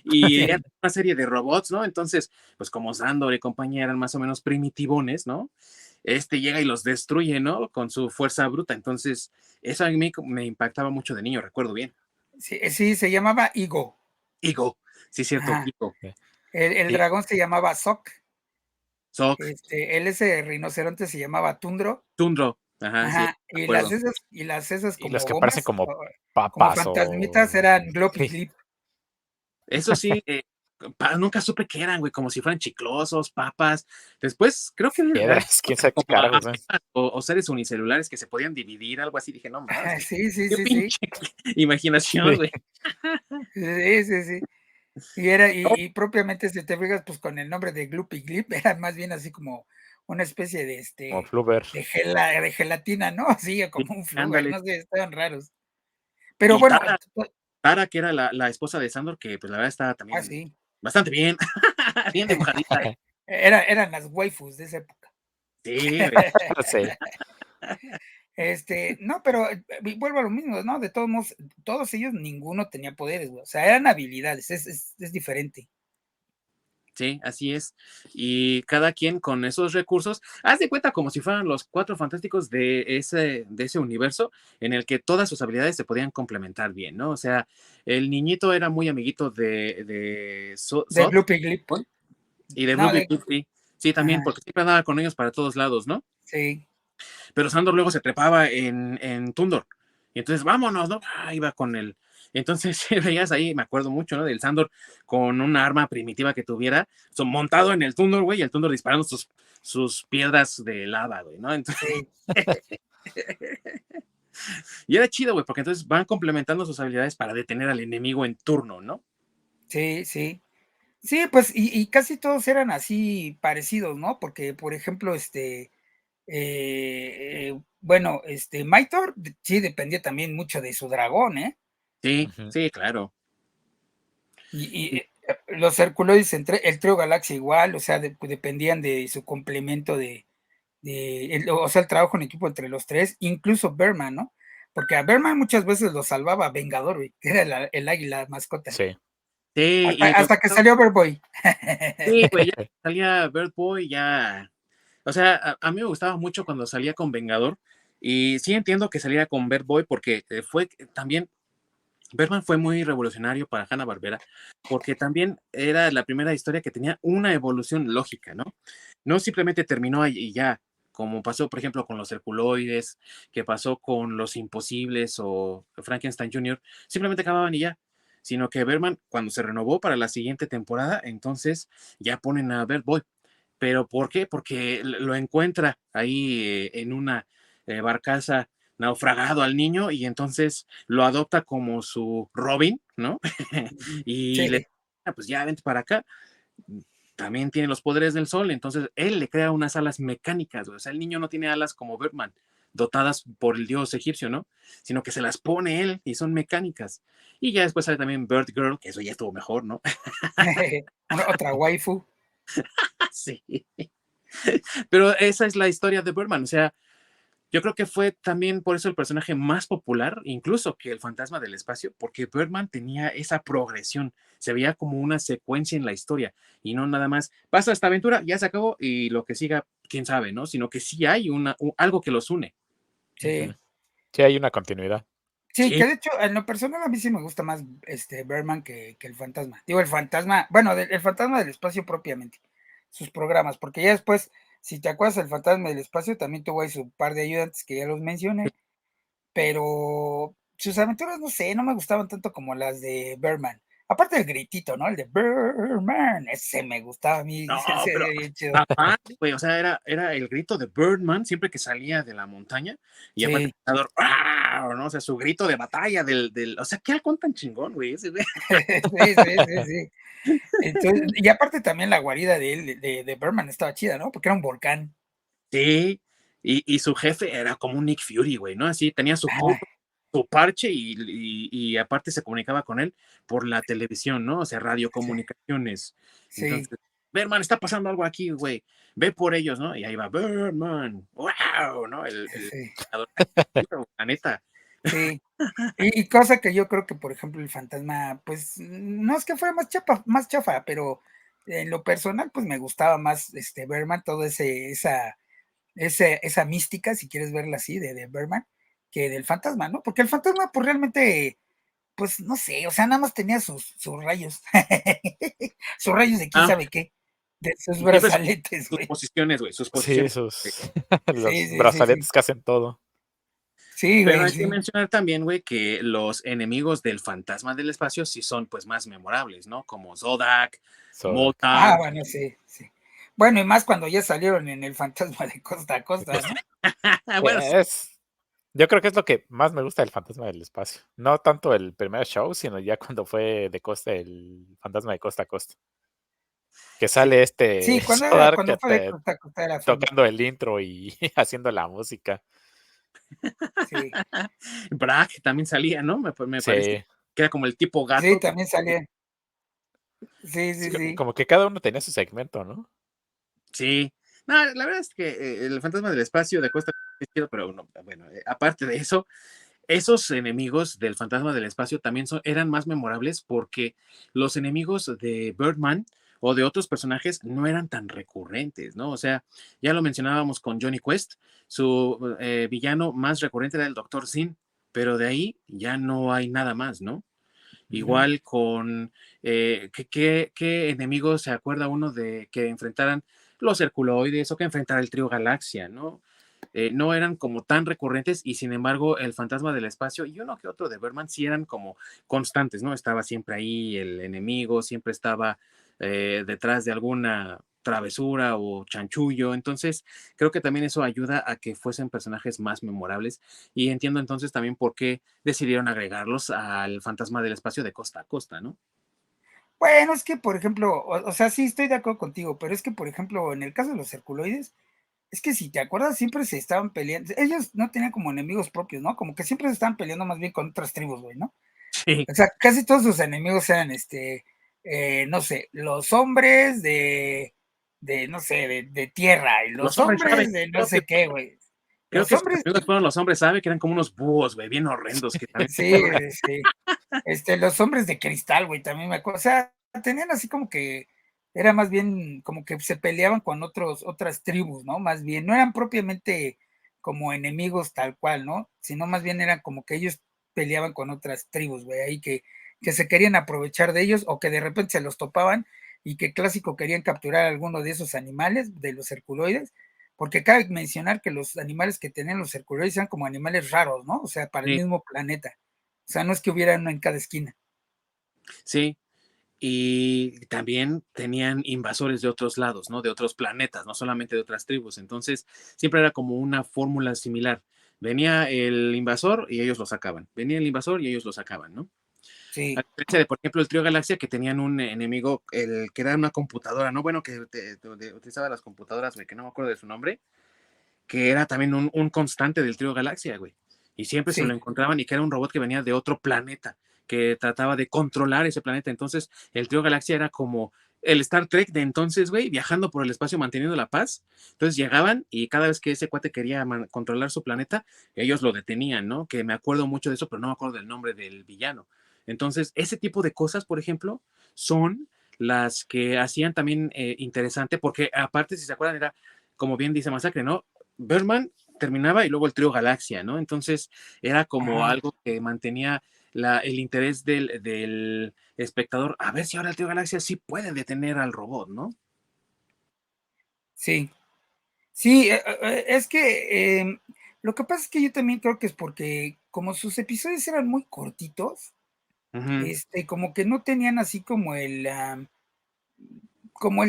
Y eran Sí, una serie de robots, ¿no? Entonces, pues como Sandor y compañía eran más o menos primitivones, ¿no? Este llega y los destruye, ¿no? Con su fuerza bruta. Entonces, eso a mí me impactaba mucho de niño, recuerdo bien. sí, sí, se llamaba Igo. Igo, sí es cierto, Ajá. Igo. El sí, dragón se llamaba Sok. Sok, Ese rinoceronte se llamaba Tundro. Tundro. Ajá, sí, Ajá, de acuerdo. y las esas Y los como que parecen gomas, como como papas fantasmitas o... eran Glop y Sí, Glip. Eso sí, nunca supe qué eran, güey, como si fueran chiclosos, papas. Después, creo que realmente piedras, quién sabe qué como carajos, ¿eh? o seres unicelulares que se podían dividir, algo así. Dije, no mames, Ajá, qué, sí, sí, qué sí, sí. pinche imaginación, Sí. güey. Sí, sí, sí. Y propiamente, si te fijas, pues con el nombre de Gloop y Glip, era más bien así como una especie de Como Flubber. de gelatina, ¿no? Sí, Sí, como un Flubber, ándale. no sé, estaban raros. Pero Y bueno, Tara, que era la esposa de Sandor, que pues la verdad estaba también sí, bastante bien, bien dibujadita. eran las waifus de esa época. Sí, güey. Sí. No, pero vuelvo a lo mismo, ¿no? De todos modos, todos ellos, ninguno tenía poderes, güey. O sea, eran habilidades, es diferente. Sí, así es. Y cada quien con esos recursos, haz de cuenta como si fueran los cuatro fantásticos de ese universo en el que todas sus habilidades se podían complementar bien, ¿no? O sea, el niñito era muy amiguito de De Sod Gloop y Glip. y de No, Blue Beetle, sí. Sí, también, ajá, porque siempre andaba con ellos para todos lados, ¿no? sí, Pero Sandor luego se trepaba en Tundor. Y entonces, vámonos, ¿no? Iba con él. Entonces veías ahí, me acuerdo mucho, ¿no? Del Sandor con una arma primitiva que tuviera, montado en el Tundor, güey, y el Tundor disparando sus piedras de lava, güey, ¿no? Entonces, sí, y era chido, güey, porque entonces van complementando sus habilidades para detener al enemigo en turno, ¿no? sí, sí. Sí, pues, y casi todos eran así parecidos, ¿no? Porque, por ejemplo, bueno, Maitor, sí dependía también mucho de su dragón, ¿eh? Sí, Ujú. sí, claro. Y los Herculoides, el trío Galaxia igual, o sea, dependían de su complemento o sea, el trabajo en equipo entre los tres, incluso Berman, ¿no? Porque a Berman muchas veces lo salvaba Vengador, güey, que era el águila mascota. Sí. Sí, Hasta, y lo hasta que salió Overboy. sí, güey, ya salía Bird Boy, ya. O sea, a mí me gustaba mucho cuando salía con Vengador. Y sí entiendo que saliera con Bird Boy porque fue también. Birdman fue muy revolucionario para Hanna-Barbera porque también era la primera historia que tenía una evolución lógica, ¿no? No simplemente terminó ahí y ya, como pasó, por ejemplo, con los Herculoides, que pasó con los Imposibles o Frankenstein Jr., simplemente acababan y ya, sino que Birdman, cuando se renovó para la siguiente temporada, entonces ya ponen a Birdboy. ¿Pero por qué? Porque lo encuentra ahí en una barcaza naufragado al niño y entonces lo adopta como su Robin, ¿no? Y le Sí, pues ya vente para acá. También tiene los poderes del sol, entonces él le crea unas alas mecánicas, o sea, el niño no tiene alas como Birdman, dotadas por el dios egipcio, ¿no? Sino que se las pone él y son mecánicas. Y ya después sale también Bird Girl, que eso ya estuvo mejor, ¿no? otra waifu. Sí. Pero esa es la historia de Birdman, o sea, yo creo que fue también por eso el personaje más popular, incluso que el fantasma del espacio, porque Birdman tenía esa progresión, se veía como una secuencia en la historia y no nada más, pasa esta aventura, ya se acabó y lo que siga, quién sabe, ¿no? Sino que sí hay algo que los une. Ujú. Sí. Sí, hay una continuidad. Sí, Sí, que de hecho, en lo personal a mí sí me gusta más Berman que el fantasma. Digo, el fantasma, bueno, el fantasma del espacio propiamente, sus programas, porque ya después, si te acuerdas, el fantasma del espacio también tuvo ahí su par de ayudantes que ya los mencioné, pero sus aventuras, no sé, no me gustaban tanto como las de Berman. Aparte del gritito, ¿no? El de Berman, ese me gustaba a mí, no, se pero veía bien chido. papá, güey, o sea, era el grito de Birdman siempre que salía de la montaña y aparte, Sí, ¡ah! ¿No? O sea, su grito de batalla o sea, qué halcón tan chingón, güey, ese, güey. sí, sí, sí, sí. Entonces, y aparte también la guarida de él, de Berman estaba chida, ¿no? Porque era un volcán. Sí, y su jefe era como un Nick Fury, güey, ¿no? Así tenía su Ajá, cubo, su parche y aparte se comunicaba con él por la televisión, ¿no? O sea, sí, radiocomunicaciones. sí, Entonces, Berman, está pasando algo aquí, güey. Ve por ellos, ¿no? Y ahí va, Berman, wow, ¿no? sí, La neta. sí. Y cosa que yo creo que, por ejemplo, el fantasma, pues, no es que fuera más chafa, pero en lo personal, pues me gustaba más Berman, todo esa mística, si quieres verla así, de Berman, que del fantasma, ¿no? Porque el fantasma, pues realmente, pues no sé, o sea, nada más tenía sus rayos, sus rayos de quién Ah, sabe qué. De sus Y siempre brazaletes, sus güey. posiciones, güey, sus Sí, posiciones. esos Sí, los sí, sí, sí. brazaletes que hacen todo. Sí, Pero güey, hay que sí. mencionar también, güey, que los enemigos del fantasma del espacio sí son, pues, más memorables, ¿no? Como Zodak, Zodak. Ah, Moltar. bueno, sí, sí. Bueno, y más cuando ya salieron en el Fantasma de Costa a Costa, ¿no? Bueno, sí, Es Yo creo que es lo que más me gusta del Fantasma del Espacio. No tanto el primer show, sino ya cuando fue el Fantasma de Costa a Costa. Que Sí. sale Sí, Sodar cuando fue de Costa a Costa era funny. tocando el intro y haciendo la música. Sí. Brack también salía, ¿no? Me parece Sí, que era como el tipo Sí, gato. también salía. Sí, sí, sí, sí. como que cada uno tenía su segmento, ¿no? Sí. No, la verdad es que el fantasma del espacio de Costa es chido, pero no, bueno, aparte de eso, esos enemigos del fantasma del espacio también eran más memorables porque los enemigos de Birdman o de otros personajes no eran tan recurrentes, ¿no? O sea, ya lo mencionábamos con Johnny Quest, su villano más recurrente era el Doctor Sin, pero de ahí ya no hay nada más, ¿no? Ujú. Igual con qué enemigos se acuerda uno de que enfrentaran los Herculoides o que enfrentara el trío Galaxia, ¿no? No eran como tan recurrentes y sin embargo el fantasma del espacio y uno que otro de Berman sí eran como constantes, ¿no? Estaba siempre ahí el enemigo, siempre estaba detrás de alguna travesura o chanchullo, entonces creo que también eso ayuda a que fuesen personajes más memorables y entiendo entonces también por qué decidieron agregarlos al fantasma del espacio de costa a costa, ¿no? Bueno, es que, por ejemplo, o sea, sí estoy de acuerdo contigo, pero es que, por ejemplo, en el caso de los Herculoides, es que si te acuerdas, siempre se estaban peleando. Ellos no tenían como enemigos propios, ¿no? Como que siempre se estaban peleando más bien con otras tribus, güey, ¿no? Sí, O sea, casi todos sus enemigos eran, no sé, los hombres no sé, de tierra y los los hombres sabe, hombres de no sé qué, güey. creo Los que sus hombres, amigos fueron los hombres sabe, que eran como unos búhos, güey, bien horrendos, que también sí, sí. Los hombres de cristal, güey, también me acuerdo. O sea, tenían así como que era más bien como que se peleaban con otras tribus, ¿no? Más bien, no eran propiamente como enemigos tal cual, ¿no? Sino más bien eran como que ellos peleaban con otras tribus, güey, ahí que se querían aprovechar de ellos o que de repente se los topaban y que clásico querían capturar alguno de esos animales, de los herculoides, porque cabe mencionar que los animales que tenían los herculoides eran como animales raros, ¿no? O sea, para el sí, mismo planeta. O sea, no es que hubiera uno en cada esquina. sí. Y también tenían invasores de otros lados, ¿no? De otros planetas, no solamente de otras tribus. Entonces, siempre era como una fórmula similar. Venía el invasor y ellos lo sacaban. Venía el invasor y ellos lo sacaban, ¿no? A Sí, diferencia de, por ejemplo, el Trío Galaxia, que tenían un enemigo, el que era una computadora, ¿no? Bueno, que utilizaba las computadoras, güey, que no me acuerdo de su nombre, que era también un constante del Trío Galaxia, güey. Y siempre se lo sí. encontraban y que era un robot que venía de otro planeta, que trataba de controlar ese planeta. Entonces, el Trío Galaxia era como el Star Trek de entonces, güey, viajando por el espacio manteniendo la paz. Entonces llegaban y cada vez que ese cuate quería controlar su planeta, ellos lo detenían, ¿no? Que me acuerdo mucho de eso, pero no me acuerdo del nombre del villano. Entonces, ese tipo de cosas, por ejemplo, son las que hacían también interesante, porque aparte, si se acuerdan, era, como bien dice Masacre, ¿no? Birdman terminaba y luego el trío Galaxia, ¿no? Entonces era como Ajá, algo que mantenía el interés del espectador a ver si ahora el trío Galaxia sí puede detener al robot, ¿no? sí. Sí, es que lo que pasa es que yo también creo que es porque como sus episodios eran muy cortitos, Ujú, como que no tenían así como el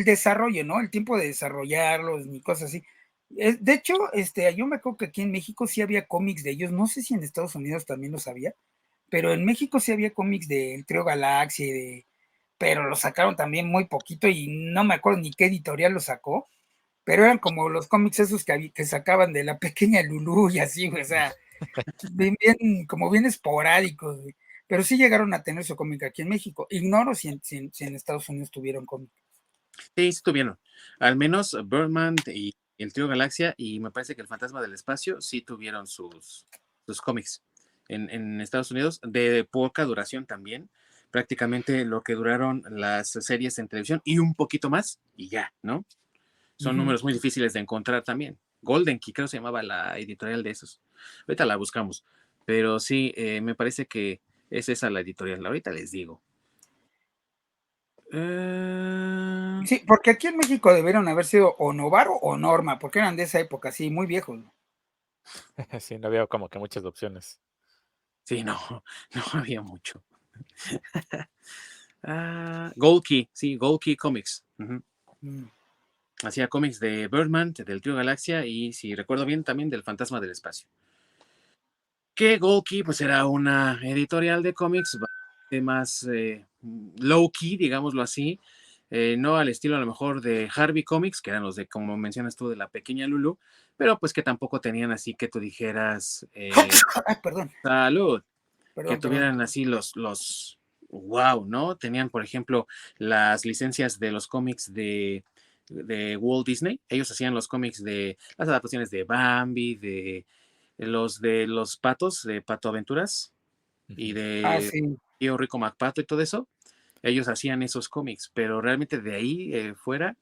desarrollo, ¿no? El tiempo de desarrollarlos ni cosas así. De hecho, yo me acuerdo que aquí en México sí había cómics de ellos, no sé si en Estados Unidos también los había, pero en México sí había cómics del Trío Galaxia pero lo sacaron también muy poquito y no me acuerdo ni qué editorial lo sacó, pero eran como los cómics esos que sacaban de la pequeña Lulú y así, güey, o sea, como bien esporádicos, güey. Pero sí llegaron a tener su cómic aquí en México. Ignoro si en Estados Unidos tuvieron cómic. sí, sí tuvieron. Al menos Birdman y el trío Galaxia y me parece que el Fantasma del Espacio sí tuvieron sus cómics en Estados Unidos de poca duración también. Prácticamente lo que duraron las series en televisión y un poquito más y ya, ¿no? Son Ujú. números muy difíciles de encontrar también. Golden Key, creo que se llamaba la editorial de esos. Ahorita la buscamos. Pero sí, me parece que es esa la editorial. Ahorita les digo. Sí, porque aquí en México debieron haber sido o Novaro o Norma, porque eran de esa época, sí, muy viejos. Sí, no había como que muchas opciones. Sí, no, no había mucho. Gold Key, sí, Gold Key Comics. Ujú. Mm. Hacía cómics de Birdman, del Trío Galaxia y, si recuerdo bien, también del Fantasma del Espacio. Que Gold Key, pues era una editorial de cómics bastante más low key, digámoslo así. No al estilo a lo mejor de Harvey Comics, que eran los de, como mencionas tú, de la pequeña Lulu, pero pues que tampoco tenían así que tú dijeras, Ay, perdón, salud, que perdón, perdón. tuvieran así wow, ¿no? Tenían, por ejemplo, las licencias de los cómics de Walt Disney. Ellos hacían los cómics de las adaptaciones de Bambi, de los patos, de Pato Aventuras y Ujú. Ah, de sí, Tío Rico MacPato y todo eso. Ellos hacían esos cómics, pero realmente de ahí fuera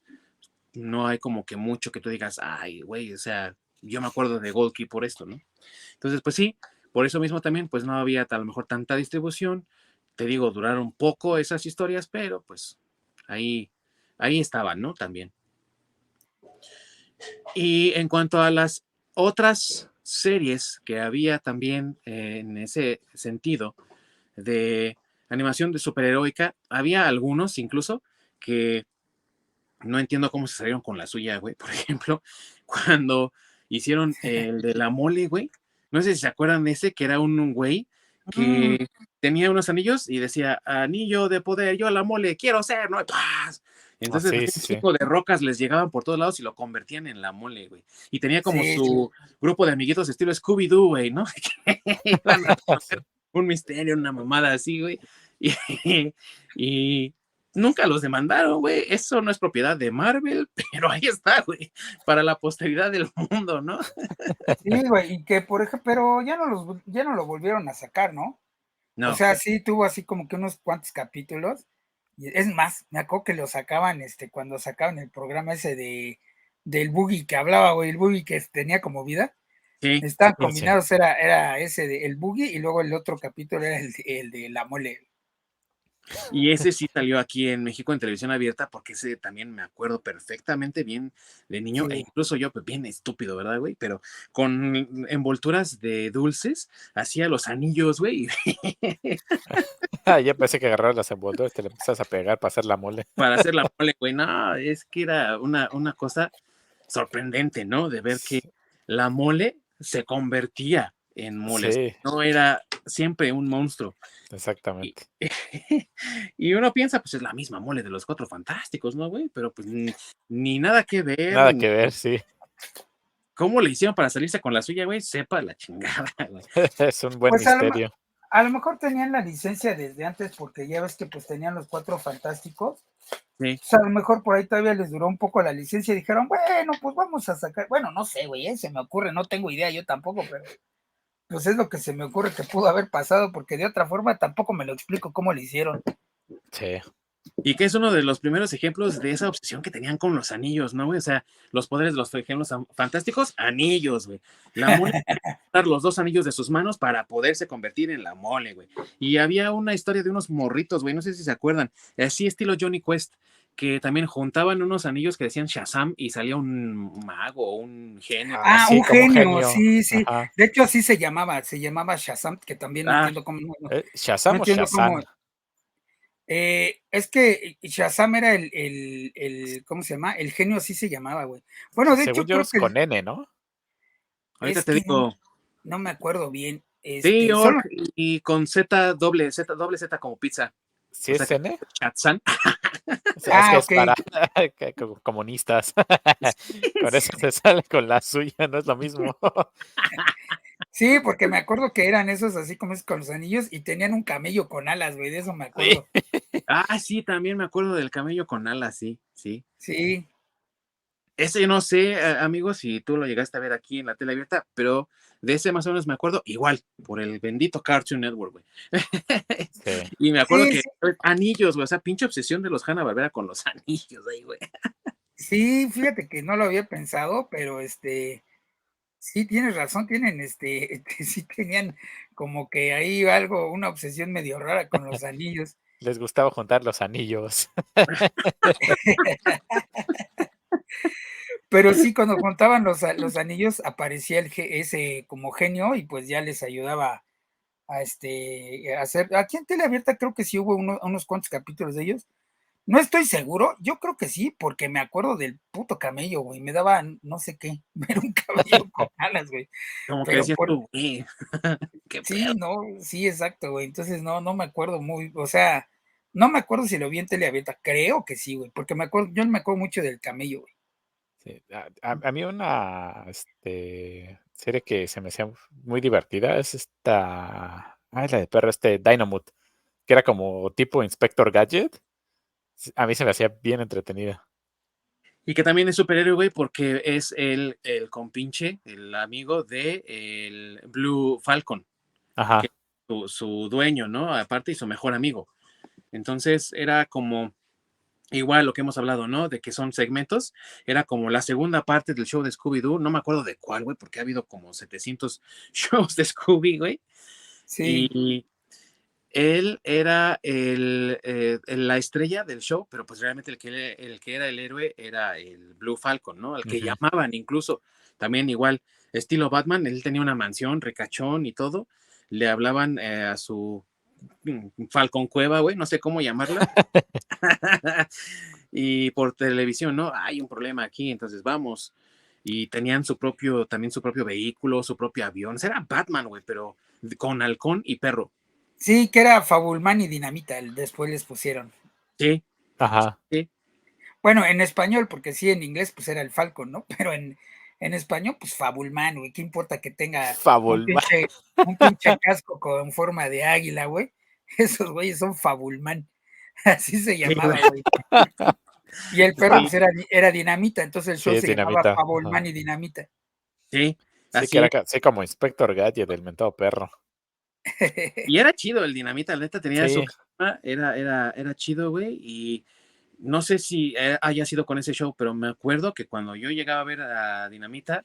no hay como que mucho que tú digas, ay, güey, o sea, yo me acuerdo de Gold Key por esto, ¿no? Entonces, pues sí, por eso mismo también, pues no había a lo mejor tanta distribución. Te digo, duraron poco esas historias, pero pues ahí, ahí estaban, ¿no? También. Y en cuanto a las otras series que había también en ese sentido de animación de superheroica, había algunos incluso que no entiendo cómo se salieron con la suya, güey. Por ejemplo, cuando hicieron el de la mole, güey. No sé si se acuerdan de ese, que era un güey mm, que tenía unos anillos y decía, anillo de poder, yo la mole, quiero ser, ¿no? ¡Paz! Ah, Entonces, sí, así sí, un sí. chico de rocas les llegaban por todos lados y lo convertían en la mole, güey. Y tenía como sí, sí, su grupo de amiguitos estilo Scooby-Doo, güey, ¿no? Que iban a Sí. resolver un misterio, una mamada así, güey. Y, y nunca los demandaron, güey. Eso no es propiedad de Marvel, pero ahí está, güey. Para la posteridad del mundo, ¿no? sí, güey, y que por ejemplo, pero ya no lo volvieron a sacar, ¿no? O No. sea, sí tuvo así como que unos cuantos capítulos. Y es más, me acuerdo que lo sacaban, cuando sacaban el programa ese del Boogie que hablaba, güey, el Boogie que tenía como vida. Sí. Estaban Sí, sí. combinados, era ese de el Boogie y luego el otro capítulo era el de la mole. Y ese sí salió aquí en México en televisión abierta, porque ese también me acuerdo perfectamente bien de niño, e Sí, incluso yo, pues bien estúpido, ¿verdad, güey? Pero con envolturas de dulces, hacía los anillos, güey, Ah, ya pensé que agarrar las envolturas y te le empiezas a pegar para hacer la mole. para hacer la mole, güey. No, es que era una cosa sorprendente, ¿no? De ver que la mole se convertía en mole. Sí, No era siempre un monstruo. Y, exactamente. y uno piensa, pues es la misma mole de los Cuatro Fantásticos, ¿no, güey? Pero pues ni nada que ver, Nada ni que ver, sí. cómo le hicieron para salirse con la suya, güey, sepa la chingada, güey. Es un buen pues misterio. a lo mejor tenían la licencia desde antes porque ya ves que pues tenían los Cuatro Fantásticos. Sí. Pues a lo mejor por ahí todavía les duró un poco la licencia y dijeron, bueno, pues vamos a sacar, bueno, no sé, güey, se me ocurre, no tengo idea yo tampoco, pero pues es lo que se me ocurre que pudo haber pasado, porque de otra forma tampoco me lo explico cómo lo hicieron. Sí. Y que es uno de los primeros ejemplos de esa obsesión que tenían con los anillos, ¿no, güey? O sea, los poderes de los ejemplos fantásticos, anillos, güey. La mole, los dos anillos de sus manos para poderse convertir en la mole, güey. Y había una historia de unos morritos, güey, no sé si se acuerdan, así estilo Johnny Quest, que también juntaban unos anillos que decían Shazam y salía un mago, un genio. Ah, Ah, sí, un como genio, genio. sí, sí. Ajá. De hecho, así se llamaba Shazam, que también no Ah, entiendo cómo, no ¿Shazam o entiendo Shazam? cómo. Es que Shazam era ¿cómo se llama? El genio así se llamaba, güey. Bueno, de Según hecho, yo creo es que con N, ¿no? ahorita es te que digo, no me acuerdo bien. sí, Solo, Orc y con Z como pizza. ¿Sí O sea es que N? Shazam. Es que es ok. para comunistas. Con eso se sale con la suya, no es lo mismo. Sí, porque me acuerdo que eran esos así como es con los anillos y tenían un camello con alas, güey, de eso me Sí. acuerdo. Ah, sí, también me acuerdo del camello con alas, sí, sí. Sí, Ese no sé, amigos, si tú lo llegaste a ver aquí en la tele abierta, pero de ese más o menos me acuerdo igual, por el bendito Cartoon Network, güey. Sí. Y me acuerdo sí, que sí, anillos, güey, o sea, pinche obsesión de los Hanna-Barbera con los anillos ahí, güey. sí, fíjate que no lo había pensado, pero sí tienes razón, tienen sí tenían como que ahí algo, una obsesión medio rara con los anillos. Les gustaba juntar los anillos. Pero sí, cuando juntaban los anillos aparecía ese como genio y pues ya les ayudaba a hacer. Aquí en Tele Abierta creo que sí hubo unos cuantos capítulos de ellos. No estoy seguro, yo creo que sí, porque me acuerdo del puto camello, güey. Me daba no sé qué, ver un camello con alas, güey. Como que Pero decías tú, qué pedo. sí, no, sí, exacto, güey. Entonces no me acuerdo o sea, no me acuerdo si lo vi en Tele Abierta. Creo que sí, güey, porque yo me acuerdo mucho del camello, güey. Sí, a mí una serie que se me hacía muy divertida es la de perro, Dynamite, que era como tipo Inspector Gadget. A mí se me hacía bien entretenida. Y que también es superhéroe, güey, porque es el compinche, el amigo de el Blue Falcon, que Ajá. es su dueño, ¿no? Aparte, y su mejor amigo. Entonces era como igual lo que hemos hablado, ¿no? De que son segmentos. Era como la segunda parte del show de Scooby-Doo. No me acuerdo de cuál, güey, porque ha habido como 700 shows de Scooby, güey. Sí, Y él era la estrella del show, pero pues realmente el que era el héroe era el Blue Falcon, ¿no? Al que Ujú. llamaban incluso, también igual, estilo Batman, él tenía una mansión, ricachón y todo. Le hablaban a su Falcon Cueva, güey, no sé cómo llamarla. Y por televisión, ¿no? Hay un problema aquí, entonces vamos. Y tenían también su propio vehículo, su propio avión. Era Batman, güey, pero con halcón y perro. sí, que era Fabulman y Dinamita, después les pusieron. Sí, Ajá. sí. Bueno, en español, porque sí, en inglés pues era el Falcon, ¿no? Pero en español, pues Fabulman, güey. ¿Qué importa que tenga Fabulman. un pinche casco con forma de águila, güey? Esos güeyes son Fabulman. Así se Sí, güey. llamaba, güey. Y el perro, Sí, pues era Dinamita, entonces el Sí, show es se llamaba dinamita. Ajá. Fabulman y Dinamita. sí, Sí, que así era es. sí, como Inspector Gadget, del mentado perro. Y era chido el Dinamita, la neta tenía su Sí, carisma, era chido, güey. Y no sé si haya sido con ese show, pero me acuerdo que cuando yo llegaba a ver a Dinamita,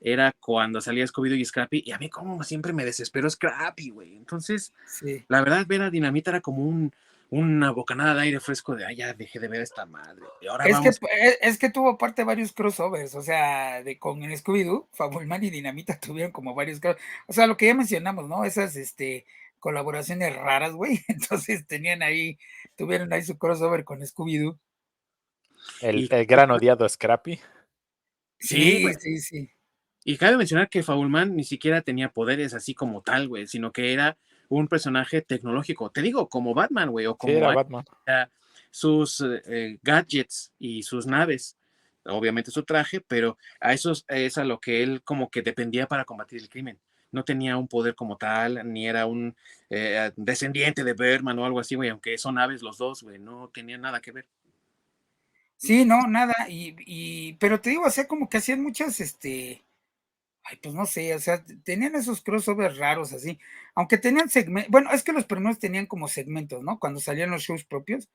era cuando salía Scooby-Doo y Scrappy, y a mí como siempre me desesperó Scrappy, güey. Entonces, Sí. la verdad, ver a Dinamita era como una bocanada de aire fresco de, ya dejé de ver esta madre. Y ahora vamos. Es que tuvo aparte varios crossovers, o sea, con el Scooby-Doo, Fabulman y Dinamita tuvieron como varios o sea, lo que ya mencionamos, ¿no? Esas colaboraciones raras, güey. Entonces tuvieron ahí su crossover con Scooby-Doo. Y el gran odiado Scrappy. sí, Sí, güey. sí, sí. Y cabe mencionar que Fabulman ni siquiera tenía poderes así como tal, güey, sino que era un personaje tecnológico. Te digo, como Batman, güey, o Sí, como era Iron Batman. Man, sus gadgets y sus naves, obviamente su traje, pero a eso es a lo que él como que dependía para combatir el crimen. No tenía un poder como tal, ni era un descendiente de Berman o algo así, güey, aunque son aves los dos, güey, no tenía nada que ver. Sí, no, nada. Pero te digo, o sea, como que hacían muchas, ay, pues no sé, o sea, tenían esos crossovers raros así, aunque tenían segmentos, bueno, es que los primeros tenían como segmentos, ¿no? Cuando salían los shows propios,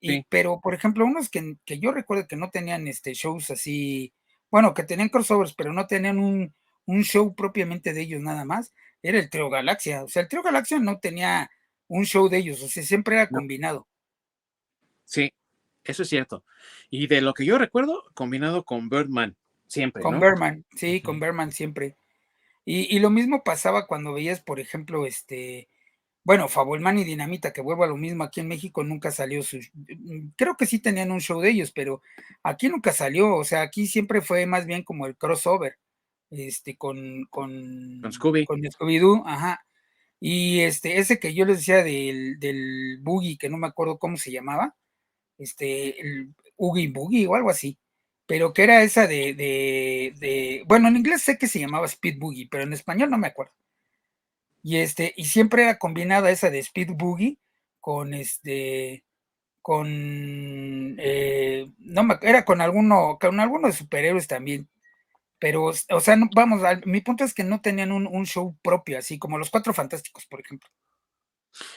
Sí, pero por ejemplo, unos que yo recuerdo que no tenían shows así, bueno, que tenían crossovers, pero no tenían un show propiamente de ellos nada más, era el Trio Galaxia, o sea, el Trio Galaxia no tenía un show de ellos, o sea, siempre era no, combinado. sí, eso es cierto. Y de lo que yo recuerdo, combinado con Birdman, siempre, Con ¿no? Berman, sí, Ujú. con Berman siempre. Y lo mismo pasaba cuando veías, por ejemplo, bueno, Fabulman y Dinamita, que vuelvo a lo mismo, aquí en México nunca salió creo que sí tenían un show de ellos, pero aquí nunca salió, o sea, aquí siempre fue más bien como el crossover, Con Scooby. con Scooby-Doo, ajá. Y ese que yo les decía del Boogie, que no me acuerdo cómo se llamaba, el Oogie Boogie o algo así, pero que era esa bueno, en inglés sé que se llamaba Speed Boogie, pero en español no me acuerdo. Y siempre era combinada esa de Speed Boogie con no era con alguno de superhéroes también. Pero, o sea, vamos, mi punto es que no tenían un show propio, así como los Cuatro Fantásticos, por ejemplo.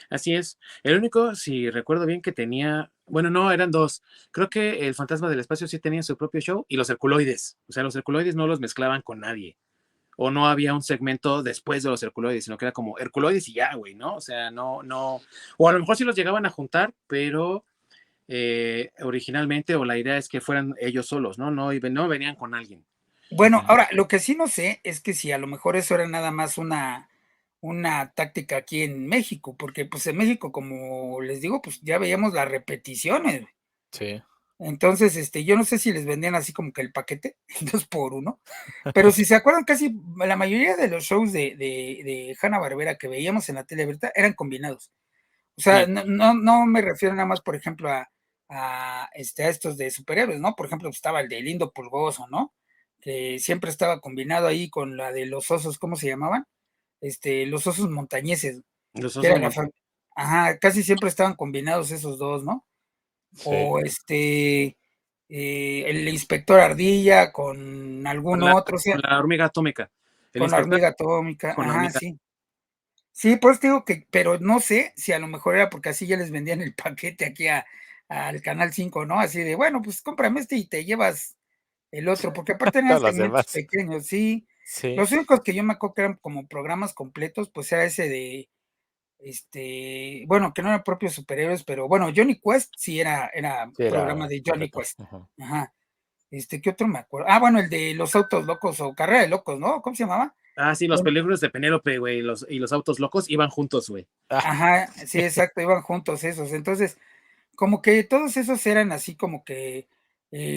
Así es. El único, si recuerdo bien, que tenía, bueno, no, eran dos. Creo que el Fantasma del Espacio sí tenía su propio show y los Herculoides. O sea, los Herculoides no los mezclaban con nadie. o no había un segmento después de los Herculoides, sino que era como Herculoides y ya, güey, ¿no? O sea, no, o a lo mejor sí los llegaban a juntar, pero originalmente o la idea es que fueran ellos solos, ¿no? No venían con alguien. Bueno, ahora, lo que sí no sé es que si a lo mejor eso era nada más una táctica aquí en México, porque pues en México, como les digo, pues ya veíamos las repeticiones. Sí. Entonces, yo no sé si les vendían así como que el paquete, 2 por 1, pero si se acuerdan, casi la mayoría de los shows de Hanna-Barbera que veíamos en la tele abierta eran combinados. O sea, Sí. no me refiero nada más, por ejemplo, a estos de superhéroes, ¿no? Por ejemplo, estaba el de Lindo Pulgoso, ¿no? Que siempre estaba combinado ahí con la de los osos, ¿cómo se llamaban? Los osos montañeses, Los que osos era ajá, casi siempre estaban combinados esos dos, ¿no? Sí. O el inspector Ardilla con algún otro, o con sea, la hormiga atómica. El con la inspector hormiga atómica, con la ajá, hormiga. sí. Sí, pues te digo que, pero no sé si a lo mejor era porque así ya les vendían el paquete aquí al Canal 5, ¿no? Así de, bueno, pues cómprame y te llevas el otro, porque aparte eran Todos los segmentos demás. pequeños, sí. Sí. Los únicos que yo me acuerdo que eran como programas completos, pues era ese de, bueno, que no eran propios superhéroes, pero bueno, Johnny Quest sí era Sí, programa era de Johnny completo. Quest. Ajá. Ajá. ¿Qué otro me acuerdo? Ah, bueno, el de los autos locos o carrera de locos, ¿no? ¿Cómo se llamaba? Ah, sí, los Bueno, peligros de Penélope, güey, y los autos locos iban juntos, güey. Ah, ajá, sí, exacto, iban juntos esos. Entonces, como que todos esos eran así como que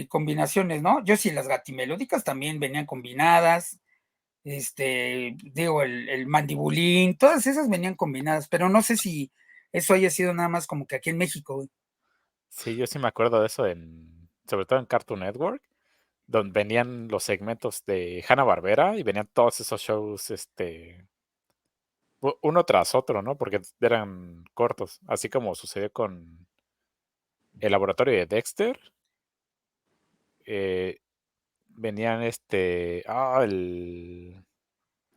combinaciones, ¿no? Yo sí, las gatimelódicas también venían combinadas, digo, el mandibulín, todas esas venían combinadas, pero no sé si eso haya sido nada más como que aquí en México, güey. sí, yo sí me acuerdo de eso sobre todo en Cartoon Network, donde venían los segmentos de Hanna-Barbera y venían todos esos shows, uno tras otro, ¿no? Porque eran cortos, así como sucedió con el laboratorio de Dexter. eh, Venían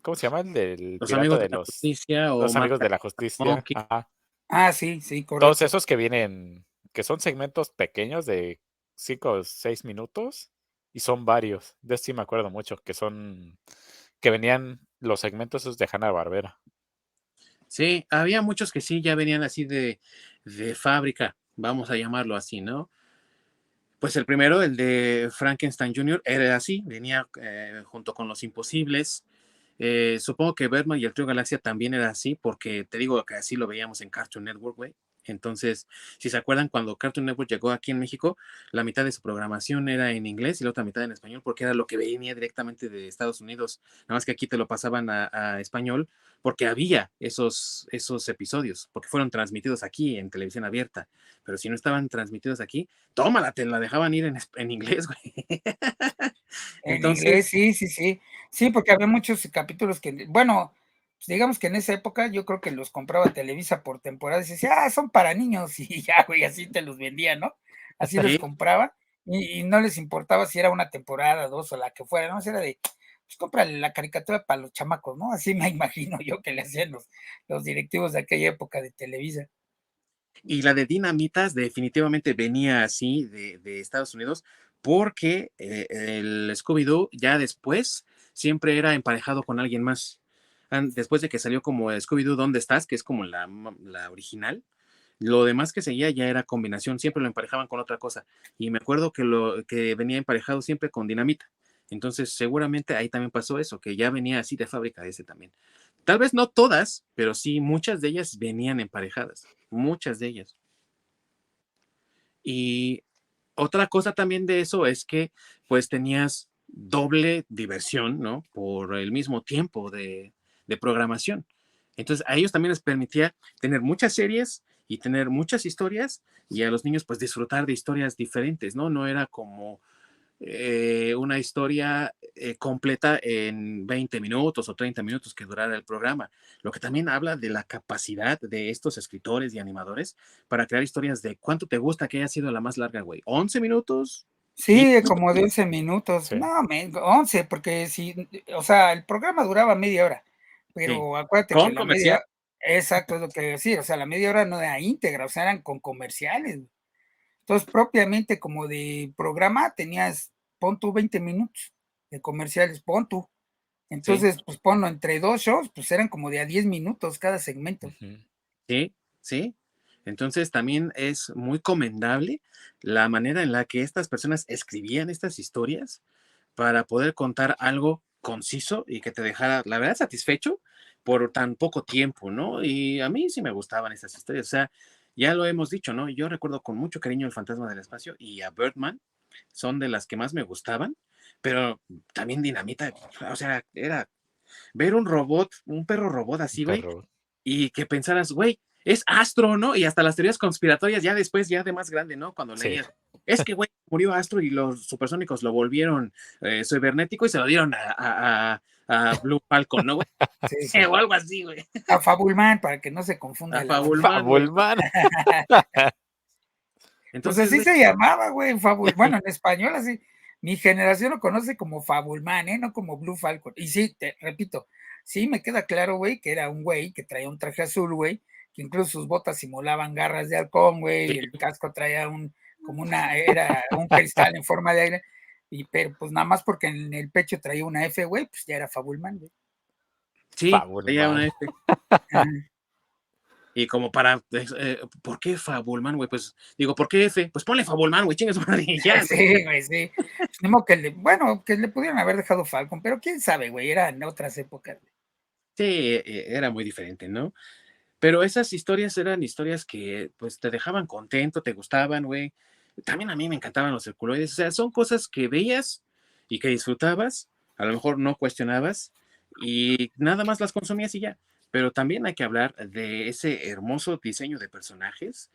¿cómo se llama? El del Los pirata amigos de de la justicia o los amigos de la justicia. Monkey. Ajá. Ah, sí, sí, Todos correcto. esos que son segmentos pequeños de 5 o 6 minutos y son varios. De eso sí me acuerdo mucho, que venían los segmentos esos de Hanna-Barbera. Sí, había muchos que sí ya venían así de fábrica, vamos a llamarlo así, ¿no? Pues el primero, el de Frankenstein Jr., era así, venía junto con Los Imposibles. Supongo que Berman y el Trío Galaxia también era así, porque te digo que así lo veíamos en Cartoon Network, güey. Entonces, si se acuerdan, cuando Cartoon Network llegó aquí en México, la mitad de su programación era en inglés y la otra mitad en español, porque era lo que venía directamente de Estados Unidos. Nada más que aquí te lo pasaban a español, porque había esos episodios, porque fueron transmitidos aquí en televisión abierta. Pero si no estaban transmitidos aquí, tómala, te la dejaban ir en inglés, güey. En inglés, Entonces, sí, sí, sí. Sí, porque había muchos capítulos que, bueno, pues digamos que en esa época yo creo que los compraba Televisa por temporadas y decía, son para niños, y ya, güey, así te los vendía, ¿no? Así los sí, compraba y no les importaba si era una temporada, dos o la que fuera, ¿no? Era de, pues cómprale la caricatura para los chamacos, ¿no? Así me imagino yo que le hacían los directivos de aquella época de Televisa. y la de Dinamitas definitivamente venía así de Estados Unidos, porque el Scooby-Doo ya después siempre era emparejado con alguien más. Después de que salió como Scooby-Doo, ¿dónde estás? Que es como la original. Lo demás que seguía ya era combinación, siempre lo emparejaban con otra cosa. Y me acuerdo que lo que venía emparejado siempre con Dinamita. Entonces, seguramente ahí también pasó eso, que ya venía así de fábrica ese también. Tal vez no todas, pero sí muchas de ellas venían emparejadas, muchas de ellas. Y otra cosa también de eso es que pues tenías doble diversión, ¿no? Por el mismo tiempo de programación. Entonces a ellos también les permitía tener muchas series y tener muchas historias y a los niños pues disfrutar de historias diferentes, ¿no? No era como una historia completa en 20 minutos o 30 minutos que durara el programa, lo que también habla de la capacidad de estos escritores y animadores para crear historias de cuánto te gusta que haya sido la más larga, güey. ¿11 minutos? Sí, 15. como de 11 minutos. Sí. No, 11, porque si, o sea, el programa duraba media hora, Sí. pero acuérdate que Con la comercial. media, exacto, es lo que decía, o sea, la media hora no era íntegra, o sea, eran con comerciales. Entonces, propiamente como de programa tenías, pon tú 20 minutos de comerciales, pon tú. Entonces, pues ponlo entre 2 shows, pues eran como de a 10 minutos cada segmento. Sí, sí. Entonces también es muy comendable la manera en la que estas personas escribían estas historias para poder contar algo conciso y que te dejara, la verdad, satisfecho por tan poco tiempo, ¿no? Y a mí sí me gustaban estas historias, o sea, ya lo hemos dicho, ¿no? Yo recuerdo con mucho cariño El Fantasma del Espacio y a Birdman, son de las que más me gustaban, pero también Dinamita, o sea, era ver un robot, un perro robot así, güey, Perro. y que pensaras, güey, es Astro, ¿no? Y hasta las teorías conspiratorias ya después, ya de más grande, ¿no? Cuando Sí. leías, es que, güey, murió Astro y los supersónicos lo volvieron cibernético y se lo dieron a Blue Falcon, ¿no, güey? Sí, sí. O algo así, güey. A Fabulman, para que no se confunda A la banda. Fabulman, güey. Fabulman. Pues Entonces, así güey, se llamaba, güey, bueno, en español así. Mi generación lo conoce como Fabulman, ¿eh? No como Blue Falcon. Y sí, te repito, sí me queda claro, güey, que era un güey que traía un traje azul, güey, que incluso sus botas simulaban garras de halcón, güey, y el casco traía era un cristal en forma de aire, pero pues nada más porque en el pecho traía una F, güey, pues ya era Fabulman, güey. sí, traía una Fabulman. F. Ajá. Y como para, ¿por qué Fabulman, güey? Pues digo, ¿por qué F? Pues ponle Fabulman, güey, chingas madre, y ya, güey. Sí, güey, sí. Ni modo bueno, que le pudieron haber dejado Falcon, pero quién sabe, güey, eran otras épocas. Sí, era muy diferente, ¿no? Pero esas historias eran historias que, pues, te dejaban contento, te gustaban, güey. También a mí me encantaban los circuloides, o sea, son cosas que veías y que disfrutabas, a lo mejor no cuestionabas y nada más las consumías y ya. Pero también hay que hablar de ese hermoso diseño de personajes,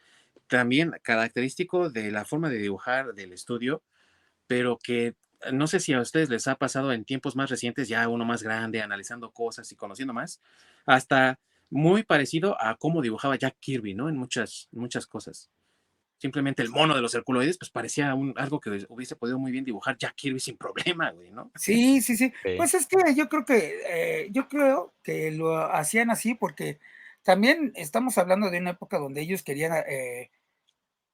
también característico de la forma de dibujar del estudio, pero que no sé si a ustedes les ha pasado en tiempos más recientes, ya uno más grande, analizando cosas y conociendo más, hasta muy parecido a cómo dibujaba Jack Kirby, ¿no? En muchas cosas. Simplemente el mono de los circuloides, pues parecía algo que hubiese podido muy bien dibujar Jack Kirby sin problema, güey, ¿no? Sí, sí, sí. Sí. Pues es que yo creo que lo hacían así porque también estamos hablando de una época donde ellos querían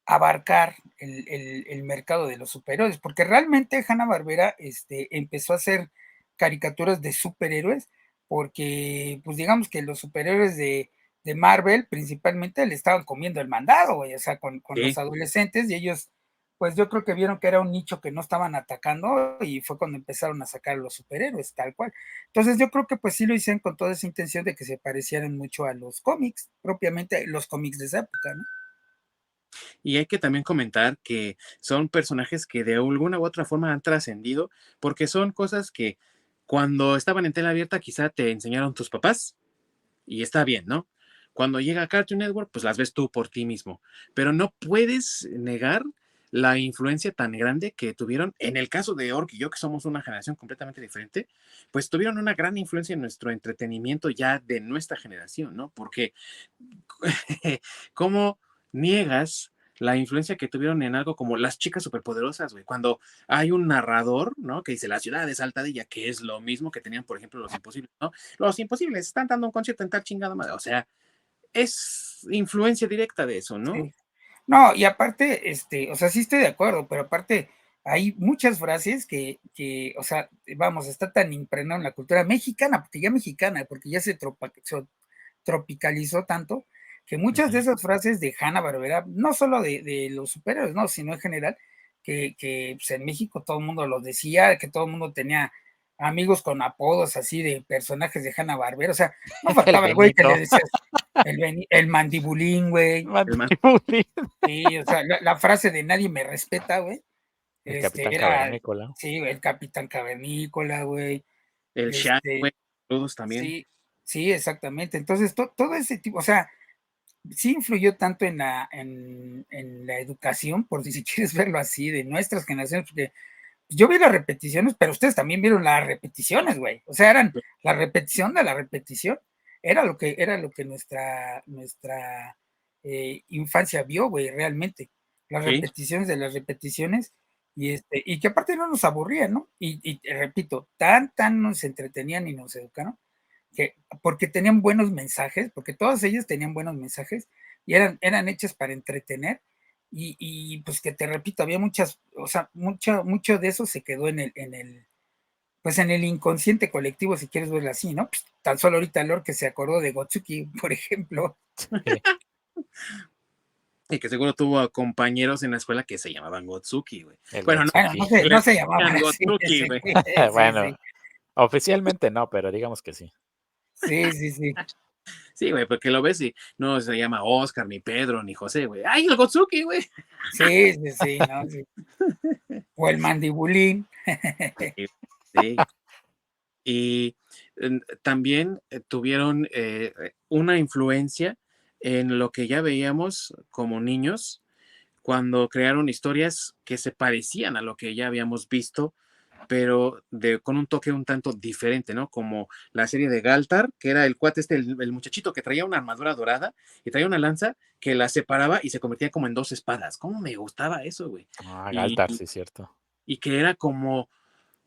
abarcar el mercado de los superhéroes, porque realmente Hanna-Barbera empezó a hacer caricaturas de superhéroes, porque pues digamos que los superhéroes de Marvel principalmente le estaban comiendo el mandado, güey, o sea, con los Sí. adolescentes, y ellos, pues yo creo que vieron que era un nicho que no estaban atacando y fue cuando empezaron a sacar a los superhéroes, tal cual. Entonces yo creo que pues sí lo hicieron con toda esa intención de que se parecieran mucho a los cómics, propiamente los cómics de esa época, ¿no? Y hay que también comentar que son personajes que de alguna u otra forma han trascendido, porque son cosas que cuando estaban en tela abierta quizá te enseñaron tus papás, y está bien, ¿no? Cuando llega a Cartoon Network, pues las ves tú por ti mismo, pero no puedes negar la influencia tan grande que tuvieron, en el caso de Ork y yo, que somos una generación completamente diferente, pues tuvieron una gran influencia en nuestro entretenimiento ya de nuestra generación, ¿no? Porque, ¿cómo niegas la influencia que tuvieron en algo como Las Chicas Superpoderosas, güey? Cuando hay un narrador, ¿no? Que dice la ciudad de Saltadilla, que es lo mismo que tenían, por ejemplo, Los Imposibles, ¿no? Los Imposibles están dando un concierto en tal chingada madre. O sea, es influencia directa de eso, ¿no? Sí. No, y aparte, o sea, sí estoy de acuerdo, pero aparte hay muchas frases o sea, vamos, está tan impregnado en la cultura mexicana, porque ya mexicana, porque ya se tropicalizó tanto, que muchas de Ujú. esas frases de Hanna-Barbera, no solo de los superhéroes, no, sino en general, que pues, en México todo el mundo lo decía, que todo el mundo tenía amigos con apodos así de personajes de Hanna-Barbera, o sea, no El faltaba el güey que le Benito. decías el mandibulín, güey. El man, Mandibulín. Sí, o sea, la frase de nadie me respeta, güey, El Capitán era, Cavernícola. sí, el Capitán Cavernícola, güey, el Shaq, este, güey, todos también. sí, sí, exactamente. Entonces, todo ese tipo, o sea, sí influyó tanto en la educación, por si quieres verlo así, de nuestras generaciones, porque yo vi las repeticiones, pero ustedes también vieron las repeticiones, güey. O sea, eran la repetición de la repetición. Era lo que nuestra infancia vio, güey, realmente. Las Sí, repeticiones de las repeticiones. Y que aparte no nos aburrían, ¿no? Y te repito, tan nos entretenían y nos educaron, que porque tenían buenos mensajes, porque todas ellas tenían buenos mensajes y eran hechas para entretener pues que te repito, había muchas, o sea, mucho de eso se quedó pues pues en el inconsciente colectivo, si quieres verlo así, ¿no? Pues, tan solo ahorita Lord que se acordó de Gotsuki, por ejemplo. Y que seguro tuvo compañeros en la escuela que se llamaban Gotsuki, güey. El Bueno, no, Bueno, Gotsuki. no les se llamaban decían así. Gotsuki, Sí, güey. sí, Bueno, sí. oficialmente no, pero digamos que sí. Sí, sí, sí. Sí, güey, porque lo ves y no se llama Oscar, ni Pedro, ni José, güey. ¡Ay, el Gotsuki, güey! Sí, sí, sí, ¿no? Sí. O el mandibulín. Sí, sí. Y también tuvieron una influencia en lo que ya veíamos como niños cuando crearon historias que se parecían a lo que ya habíamos visto, pero con un toque un tanto diferente, ¿no? Como la serie de Galtar, que era el cuate este, el muchachito que traía una armadura dorada y traía una lanza que la separaba y se convertía como en dos espadas. ¿Cómo me gustaba eso, güey? Ah, Y, Galtar, sí, cierto. y que era como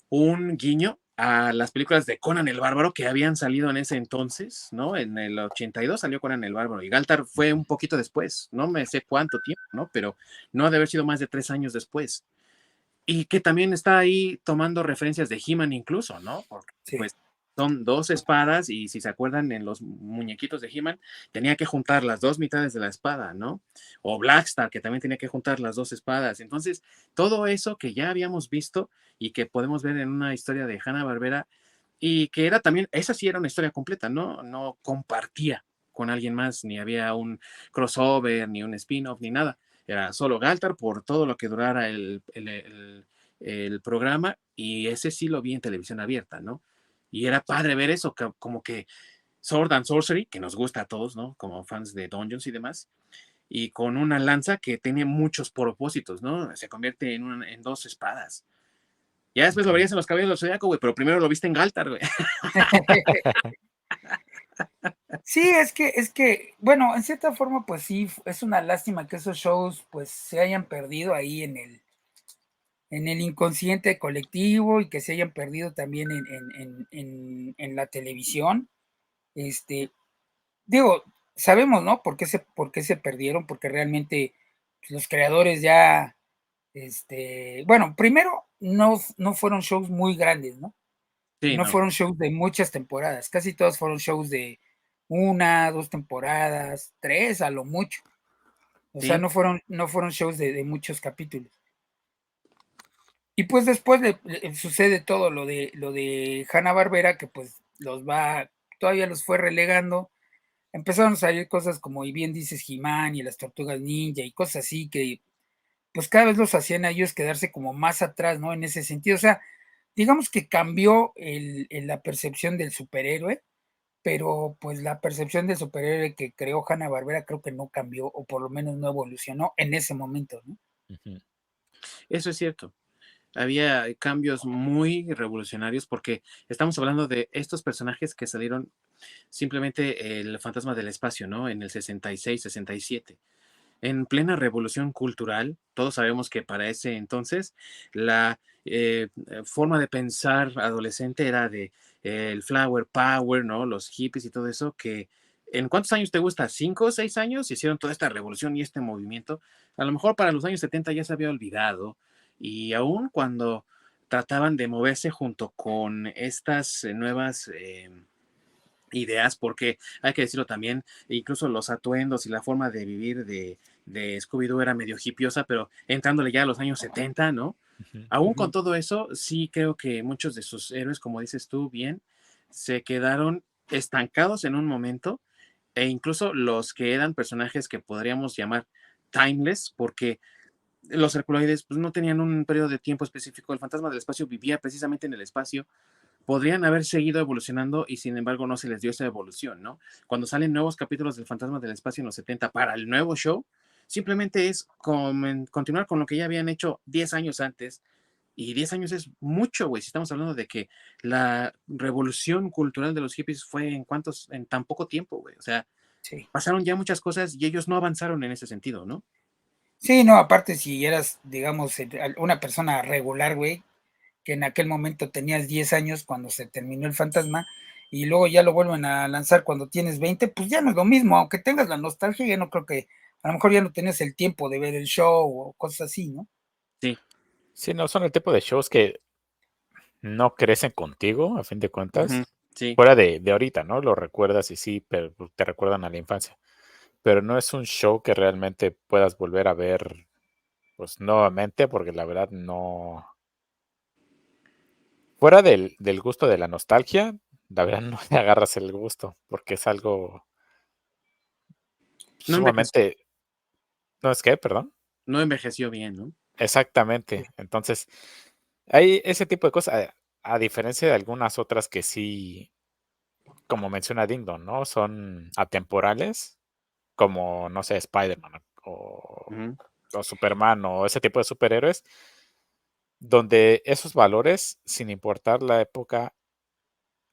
un guiño a las películas de Conan el Bárbaro que habían salido en ese entonces, ¿no? En el 82 salió Conan el Bárbaro y Galtar fue un poquito después, no me sé cuánto tiempo, ¿no? Pero no ha de haber sido más de 3 años después. Y que también está ahí tomando referencias de He-Man incluso, ¿no? Porque Sí. pues son dos espadas y si se acuerdan en los muñequitos de He-Man, tenía que juntar las dos mitades de la espada, ¿no? O Blackstar, que también tenía que juntar las dos espadas. Entonces, todo eso que ya habíamos visto y que podemos ver en una historia de Hanna-Barbera y que era también, esa sí era una historia completa, ¿no? No compartía con alguien más, ni había un crossover, ni un spin-off, ni nada. Era solo Galtar por todo lo que durara el programa y ese sí lo vi en televisión abierta, ¿no? Y era padre ver eso, como que Sword and Sorcery, que nos gusta a todos, ¿no? Como fans de Dungeons y demás, y con una lanza que tiene muchos propósitos, ¿no? Se convierte en dos espadas. Ya después lo verías en los Caballeros del Zodiaco, güey, pero primero lo viste en Galtar, güey. Sí, bueno, en cierta forma, pues sí, es una lástima que esos shows, pues, se hayan perdido ahí en el inconsciente colectivo y que se hayan perdido también en la televisión. Este, digo, sabemos, ¿no? Por qué se perdieron, porque realmente pues, los creadores ya, bueno, primero no fueron shows muy grandes, ¿no? Sí, No no. fueron shows de muchas temporadas, casi todos fueron shows de una, dos temporadas, tres a lo mucho. O sea, Sí, no fueron shows de muchos capítulos. Y pues después sucede todo lo de Hanna-Barbera, que pues todavía los fue relegando. Empezaron a salir cosas como, y bien dices, He-Man y las Tortugas Ninja y cosas así que pues cada vez los hacían a ellos quedarse como más atrás, ¿no? En ese sentido, o sea, digamos que cambió la percepción del superhéroe, pero pues la percepción del superhéroe que creó Hanna-Barbera creo que no cambió, o por lo menos no evolucionó en ese momento, ¿no? eso es cierto. Había cambios muy revolucionarios porque estamos hablando de estos personajes que salieron simplemente el fantasma del espacio, ¿no? En el 66, 67. En plena revolución cultural, todos sabemos que para ese entonces la forma de pensar adolescente era de el flower power, ¿no? Los hippies y todo eso, que ¿en cuántos años te gusta? ¿5 o 6 años? Hicieron toda esta revolución y este movimiento. A lo mejor para los años 70 ya se había olvidado y aún cuando trataban de moverse junto con estas nuevas ideas, porque hay que decirlo también, incluso los atuendos y la forma de vivir de Scooby-Doo era medio hipiosa, pero entrándole ya a los años 70, ¿no? Aún con todo eso, sí creo que muchos de sus héroes, como dices tú bien, se quedaron estancados en un momento, e incluso los que eran personajes que podríamos llamar timeless, porque los herculoides pues, no tenían un periodo de tiempo específico, el fantasma del espacio vivía precisamente en el espacio, podrían haber seguido evolucionando y sin embargo no se les dio esa evolución, ¿no? Cuando salen nuevos capítulos del Fantasma del Espacio en los 70 para el nuevo show, simplemente es continuar con lo que ya habían hecho 10 años antes. Y 10 años es mucho, güey. Si estamos hablando de que la revolución cultural de los hippies fue en tan poco tiempo, güey. O sea, Sí. pasaron ya muchas cosas y ellos no avanzaron en ese sentido, ¿no? Sí, no, aparte si eras, digamos, una persona regular, güey, que en aquel momento tenías 10 años cuando se terminó el fantasma y luego ya lo vuelven a lanzar cuando tienes 20, pues ya no es lo mismo, aunque tengas la nostalgia, ya no creo que, a lo mejor ya no tienes el tiempo de ver el show o cosas así, ¿no? Sí, Sí, no, son el tipo de shows que no crecen contigo, a fin de Ujú, cuentas. sí, Fuera de ahorita, ¿no? Lo recuerdas y sí, pero te recuerdan a la infancia. Pero no es un show que realmente puedas volver a ver, pues, nuevamente, porque la verdad no. Fuera del gusto de la nostalgia, la verdad no le agarras el gusto, porque es algo no envejeció, sumamente. ¿No es qué? Perdón. no envejeció bien, ¿no? Exactamente. Entonces, hay ese tipo de cosas, a diferencia de algunas otras que sí, como menciona Dingdon, ¿no? Son atemporales, como, no sé, Spider-Man Ujú. o Superman o ese tipo de superhéroes, donde esos valores, sin importar la época,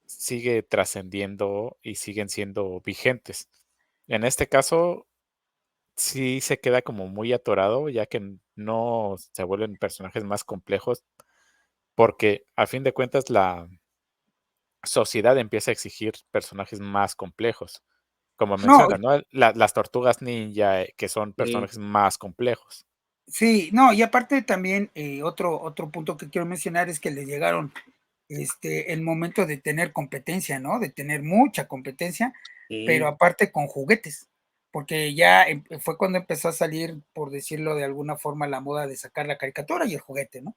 sigue trascendiendo y siguen siendo vigentes. En este caso, sí se queda como muy atorado, ya que no se vuelven personajes más complejos, porque a fin de cuentas la sociedad empieza a exigir personajes más complejos. Como No, mencionas, ¿no? Las tortugas ninja, que son Sí, personajes más complejos. sí, no, y aparte también otro punto que quiero mencionar es que le llegaron el momento de tener competencia, ¿no? De tener mucha competencia, pero sí, aparte con juguetes, porque ya fue cuando empezó a salir, por decirlo de alguna forma, la moda de sacar la caricatura y el juguete, ¿no?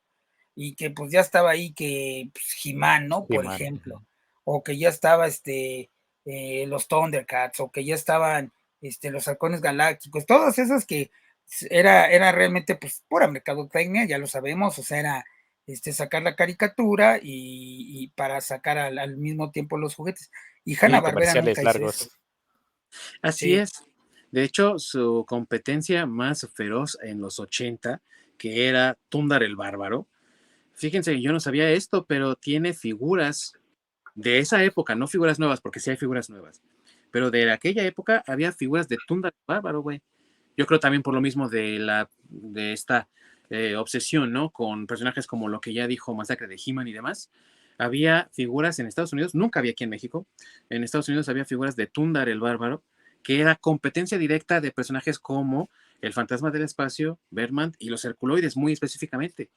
Y que pues ya estaba ahí que pues, He-Man, ¿no? Sí, Por man. ejemplo, o que ya estaba los Thundercats, o que ya estaban los halcones galácticos, todas esas que era realmente pues pura mercadotecnia, ya lo sabemos, o sea, era sacar la caricatura y para sacar al mismo tiempo los juguetes. Y Sí, Hanna-Barbera comerciales nunca hizo eso. largos. así Sí, es. De hecho, su competencia más feroz en los 80, que era Tundar el Bárbaro, fíjense, yo no sabía esto, pero tiene figuras de esa época, no figuras nuevas, porque sí hay figuras nuevas, pero de aquella época había figuras de Tundar el Bárbaro, güey. Yo creo también por lo mismo de esta obsesión, ¿no? Con personajes como lo que ya dijo Masacre de He-Man y demás. Había figuras en Estados Unidos, nunca había aquí en México. En Estados Unidos había figuras de Tundar el Bárbaro, que era competencia directa de personajes como el Fantasma del Espacio, Berman y los Herculoides, muy específicamente,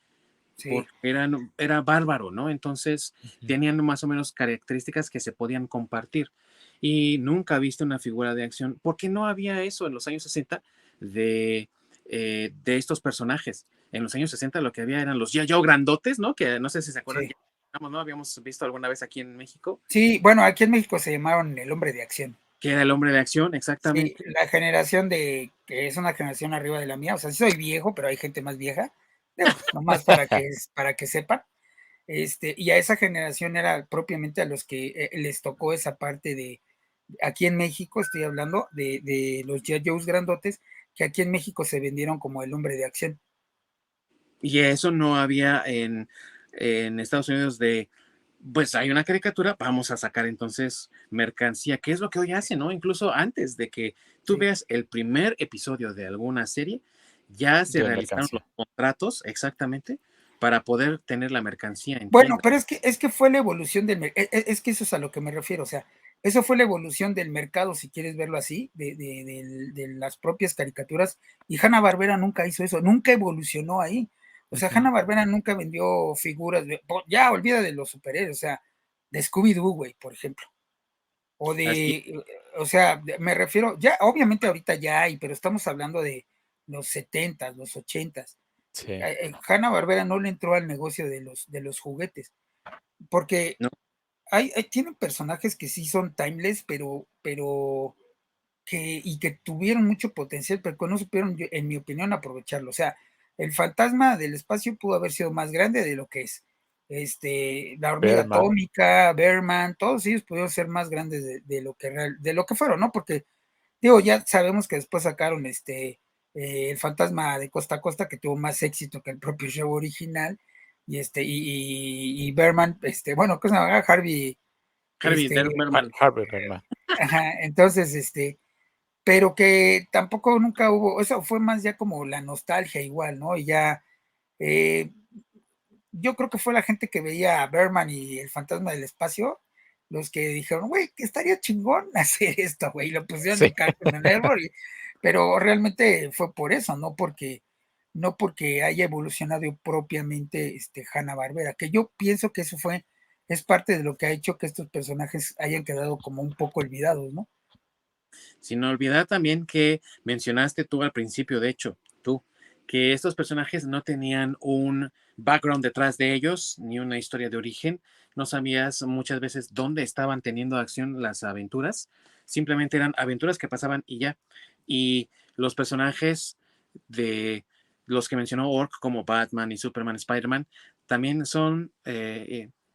sí. porque era bárbaro, ¿no? Entonces Ujú. tenían más o menos características que se podían compartir. Y nunca viste una figura de acción, porque no había eso en los años 60 de estos personajes. En los años 60 lo que había eran los ya grandotes, ¿no? Que no sé si se acuerdan, Sí. que ¿no? Habíamos visto alguna vez aquí en México, Sí, bueno, aquí en México se llamaron el hombre de acción. que era el hombre de acción, Sí, exactamente. la generación que es una generación arriba de la mía, o sea, sí soy viejo, pero hay gente más vieja, digo, nomás para que sepan, y a esa generación era propiamente a los que les tocó esa parte de, aquí en México estoy hablando de los G.I. Joes grandotes, que aquí en México se vendieron como el hombre de acción. Y eso no había en Estados Unidos de, pues hay una caricatura, vamos a sacar entonces mercancía, que es lo que hoy hace, ¿no? Incluso antes de que tú Sí. veas el primer episodio de alguna serie, ya se De realizaron los mercancía. contratos exactamente para poder tener la mercancía en Bueno, tienda. pero es que fue la evolución es que eso es a lo que me refiero, o sea, eso fue la evolución del mercado, si quieres verlo así, de las propias caricaturas, y Hanna-Barbera nunca hizo eso, nunca evolucionó ahí. O sea, Ujú. Hanna-Barbera nunca vendió figuras ya olvida de los superhéroes, o sea, de Scooby-Doo, güey, por ejemplo, o Así, o sea, me refiero, ya, obviamente ahorita ya hay, pero estamos hablando de los 70s, los 80s. Sí. Hanna-Barbera no le entró al negocio de los juguetes porque ¿no? tienen personajes que sí son timeless, pero y que tuvieron mucho potencial, pero que no supieron, en mi opinión, aprovecharlo. O sea, el fantasma del espacio pudo haber sido más grande de lo que es. La hormiga Berman. atómica, Bearman, todos ellos pudieron ser más grandes de lo que fueron, ¿no? Porque, digo, ya sabemos que después sacaron el fantasma de Costa a Costa, que tuvo más éxito que el propio show original, y Berman, bueno, ¿qué se llama? Harvey, Harvey este, Berman. Harvey Berman. ajá, entonces, pero que tampoco nunca hubo, eso fue más ya como la nostalgia igual, ¿no? Y ya, eh, yo creo que fue la gente que veía a Berman y el fantasma del espacio, los que dijeron, güey, que estaría chingón hacer esto, güey, y lo pusieron Sí. en Cartoon Network, pero realmente fue por eso, ¿no? Porque no porque haya evolucionado propiamente Hanna-Barbera, que yo pienso que es parte de lo que ha hecho que estos personajes hayan quedado como un poco olvidados, ¿no? Sin olvidar también que mencionaste tú al principio, de hecho, tú, que estos personajes no tenían un background detrás de ellos, ni una historia de origen. No sabías muchas veces dónde estaban teniendo acción las aventuras. Simplemente eran aventuras que pasaban y ya. Y los personajes de los que mencionó Orc, como Batman y Superman, Spider-Man, también son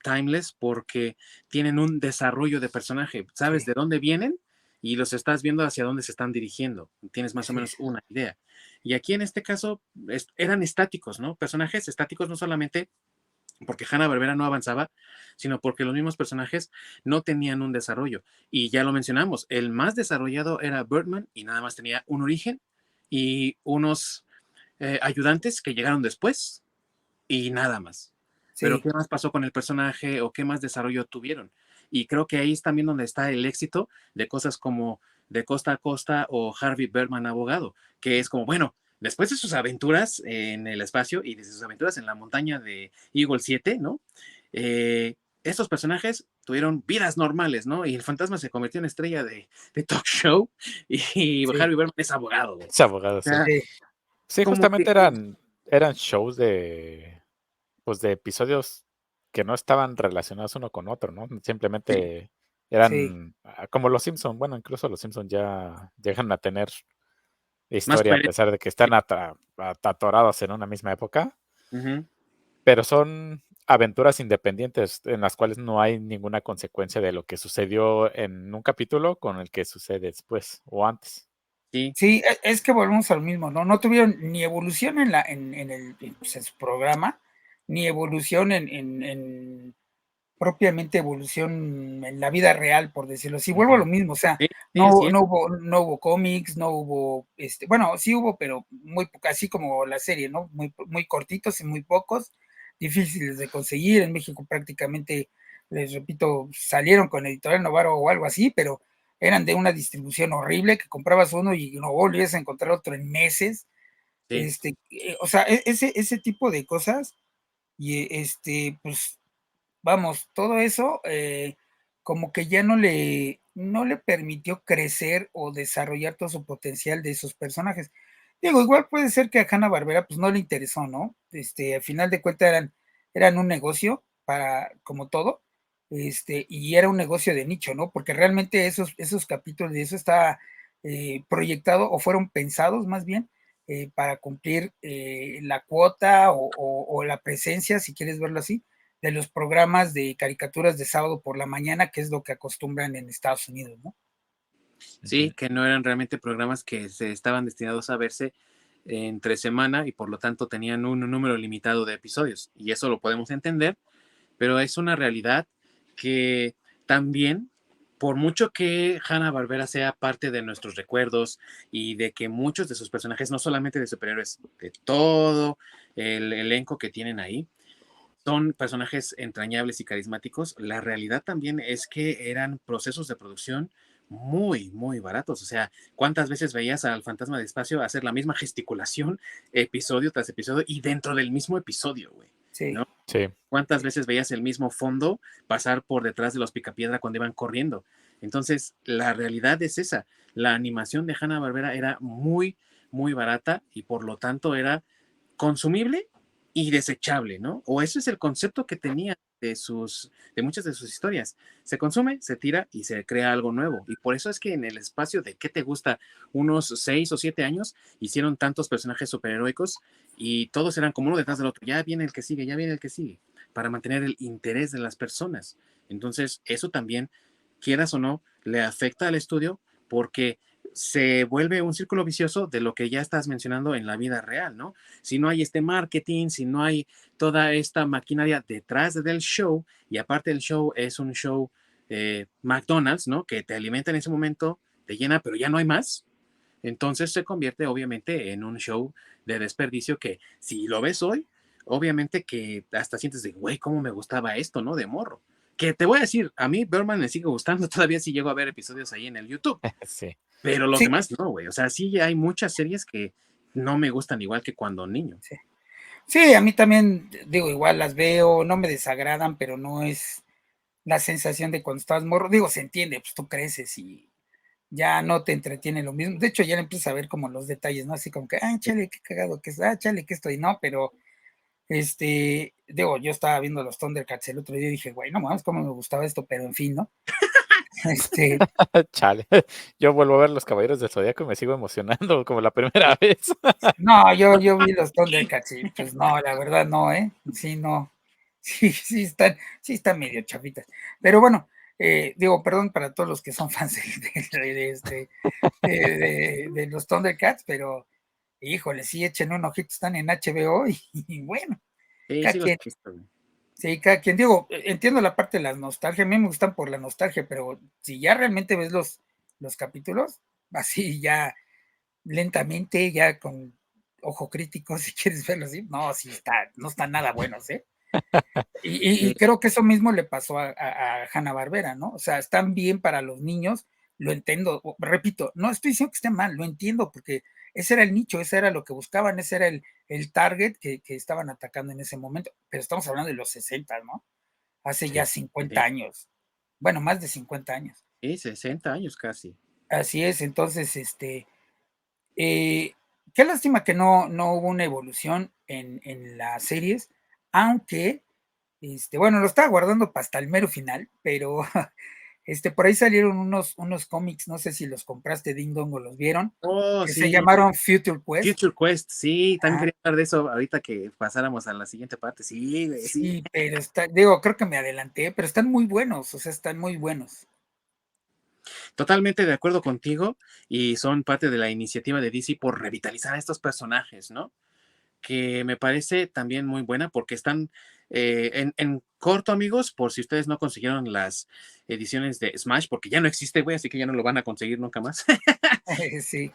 timeless porque tienen un desarrollo de personaje. ¿Sabes Sí, de dónde vienen? Y los estás viendo hacia dónde se están dirigiendo. Tienes más o así menos es. una idea. Y aquí en este caso eran estáticos, ¿no? Personajes estáticos no solamente porque Hanna-Barbera no avanzaba, sino porque los mismos personajes no tenían un desarrollo. Y ya lo mencionamos, el más desarrollado era Birdman y nada más tenía un origen y unos ayudantes que llegaron después y nada más. Pero Sí, ¿qué más pasó con el personaje o qué más desarrollo tuvieron? Y creo que ahí es también donde está el éxito de cosas como De Costa a Costa o Harvey Birdman abogado, que es como, bueno, después de sus aventuras en el espacio y de sus aventuras en la montaña de Eagle 7, ¿no? Estos personajes tuvieron vidas normales, ¿no? Y el fantasma se convirtió en estrella de talk show y sí, Harvey Birdman es abogado, güey. Es abogado, O sí. sea, sí, Sí, como justamente que eran shows pues de episodios que no estaban relacionados uno con otro, ¿no? sí, Simplemente sí, eran como los Simpson. Bueno, incluso los Simpson ya llegan a tener más historia a coherente. pesar de que están atorados en una misma época, Ujú. pero son aventuras independientes en las cuales no hay ninguna consecuencia de lo que sucedió en un capítulo con el que sucede después o antes. Sí, sí, es que volvemos al mismo, ¿no? No tuvieron ni evolución pues, en su programa, ni evolución propiamente evolución en la vida real, por decirlo así. Vuelvo a ujú. lo mismo, o sea, Sí, sí, así es. no hubo cómics, no hubo, bueno, sí hubo, pero muy así como la serie, ¿no? Muy cortitos y muy pocos, difíciles de conseguir. En México prácticamente, les repito, salieron con Editorial Novaro o algo así, pero eran de una distribución horrible, que comprabas uno y no volvías a encontrar otro en meses. Sí, O sea, ese tipo de cosas, y pues vamos, todo eso como que ya no le permitió crecer o desarrollar todo su potencial de esos personajes. Digo, igual puede ser que a Hanna-Barbera pues no le interesó, ¿no? Al final de cuentas eran un negocio para, como todo, y era un negocio de nicho, ¿no? Porque realmente esos capítulos de eso está proyectado o fueron pensados más bien para cumplir la cuota o la presencia, si quieres verlo así, de los programas de caricaturas de sábado por la mañana, que es lo que acostumbran en Estados Unidos, ¿no? sí, que no eran realmente programas que se estaban destinados a verse entre semana y por lo tanto tenían un número limitado de episodios. Y eso lo podemos entender, pero es una realidad que también, por mucho que Hanna-Barbera sea parte de nuestros recuerdos y de que muchos de sus personajes, no solamente de superhéroes, de todo el elenco que tienen ahí, son personajes entrañables y carismáticos, la realidad también es que eran procesos de producción muy, muy baratos. O sea, ¿cuántas veces veías al fantasma de espacio hacer la misma gesticulación episodio tras episodio y dentro del mismo episodio, güey? Sí, ¿No? Sí, ¿Cuántas veces veías el mismo fondo pasar por detrás de los Picapiedra cuando iban corriendo? Entonces, la realidad es esa. La animación de Hanna-Barbera era muy, muy barata y por lo tanto era consumible y desechable, ¿no? O eso es el concepto que tenía de muchas de sus historias. Se consume, se tira y se crea algo nuevo. Y por eso es que en el espacio de ¿qué te gusta? Unos 6 o 7 años hicieron tantos personajes superheroicos y todos eran como uno detrás del otro. Ya viene el que sigue, ya viene el que sigue, para mantener el interés de las personas. Entonces, eso también, quieras o no, le afecta al estudio porque se vuelve un círculo vicioso de lo que ya estás mencionando en la vida real, ¿no? Si no hay este marketing, si no hay toda esta maquinaria detrás del show, y aparte el show es un show McDonald's, ¿no? Que te alimenta en ese momento, te llena, pero ya no hay más. Entonces se convierte obviamente en un show de desperdicio que si lo ves hoy, obviamente que hasta sientes de, güey, cómo me gustaba esto, ¿no? De morro. Que te voy a decir, a mí Berman me sigue gustando todavía si llego a ver episodios ahí en el YouTube. sí. Pero los sí, demás no, güey. O sea, sí hay muchas series no me gustan igual que cuando niño. Sí. Sí, a mí también, digo, igual las veo, no me desagradan, pero no es la sensación de cuando estabas morro. Digo, se entiende, pues tú creces y ya no te entretiene lo mismo. De hecho, ya le empiezas a ver como los detalles, ¿no? Así como que, ah, chale, qué cagado que es, ah, chale, que estoy, no, pero digo, yo estaba viendo los Thundercats el otro día y dije, güey, no mames, cómo me gustaba esto, pero en fin, ¿no? Este, Chale. Yo vuelvo a ver Los Caballeros del Zodiaco y me sigo emocionando como la primera vez. no, yo vi los Thundercats y pues no, la verdad no, ¿eh? Sí, no. Sí están medio chavitas. Pero bueno, digo, perdón para todos los que son fans de los Thundercats, pero híjole, sí, echen un ojito, están en HBO y bueno, Sí, cada sí los quien, he visto, güey. sí, cada quien, digo, entiendo la parte de la nostalgia, a mí me gustan por la nostalgia, pero si ya realmente ves los capítulos, así ya lentamente, ya con ojo crítico, si quieres verlo así, no, sí está, no están nada buenos, ¿eh? Y Sí, creo que eso mismo le pasó a Hanna-Barbera, ¿no? O sea, están bien para los niños, lo entiendo, repito, no estoy diciendo que esté mal, lo entiendo, porque ese era el nicho, ese era lo que buscaban, ese era el target que estaban atacando en ese momento, pero estamos hablando de los 60, ¿no? Hace ya Sí. 50 sí, años, bueno, más de 50 años. sí, 60 años casi. Así es, entonces, qué lástima que no hubo una evolución en las series, aunque, bueno, lo estaba guardando para hasta el mero final, pero por ahí salieron unos cómics, no sé si los compraste Ding Dong o los vieron, Oh, que se sí, llamaron Future Quest. Future Quest, sí, también Ajá, quería hablar de eso ahorita que pasáramos a la siguiente parte. Sí, güey, sí. sí, pero digo, creo que me adelanté, pero están muy buenos, o sea, están muy buenos. Totalmente de acuerdo contigo y son parte de la iniciativa de DC por revitalizar a estos personajes, ¿no? Que me parece también muy buena porque están en corto, amigos, por si ustedes no consiguieron las ediciones de Smash, porque ya no existe, güey, así que ya no lo van a conseguir nunca más. Sí,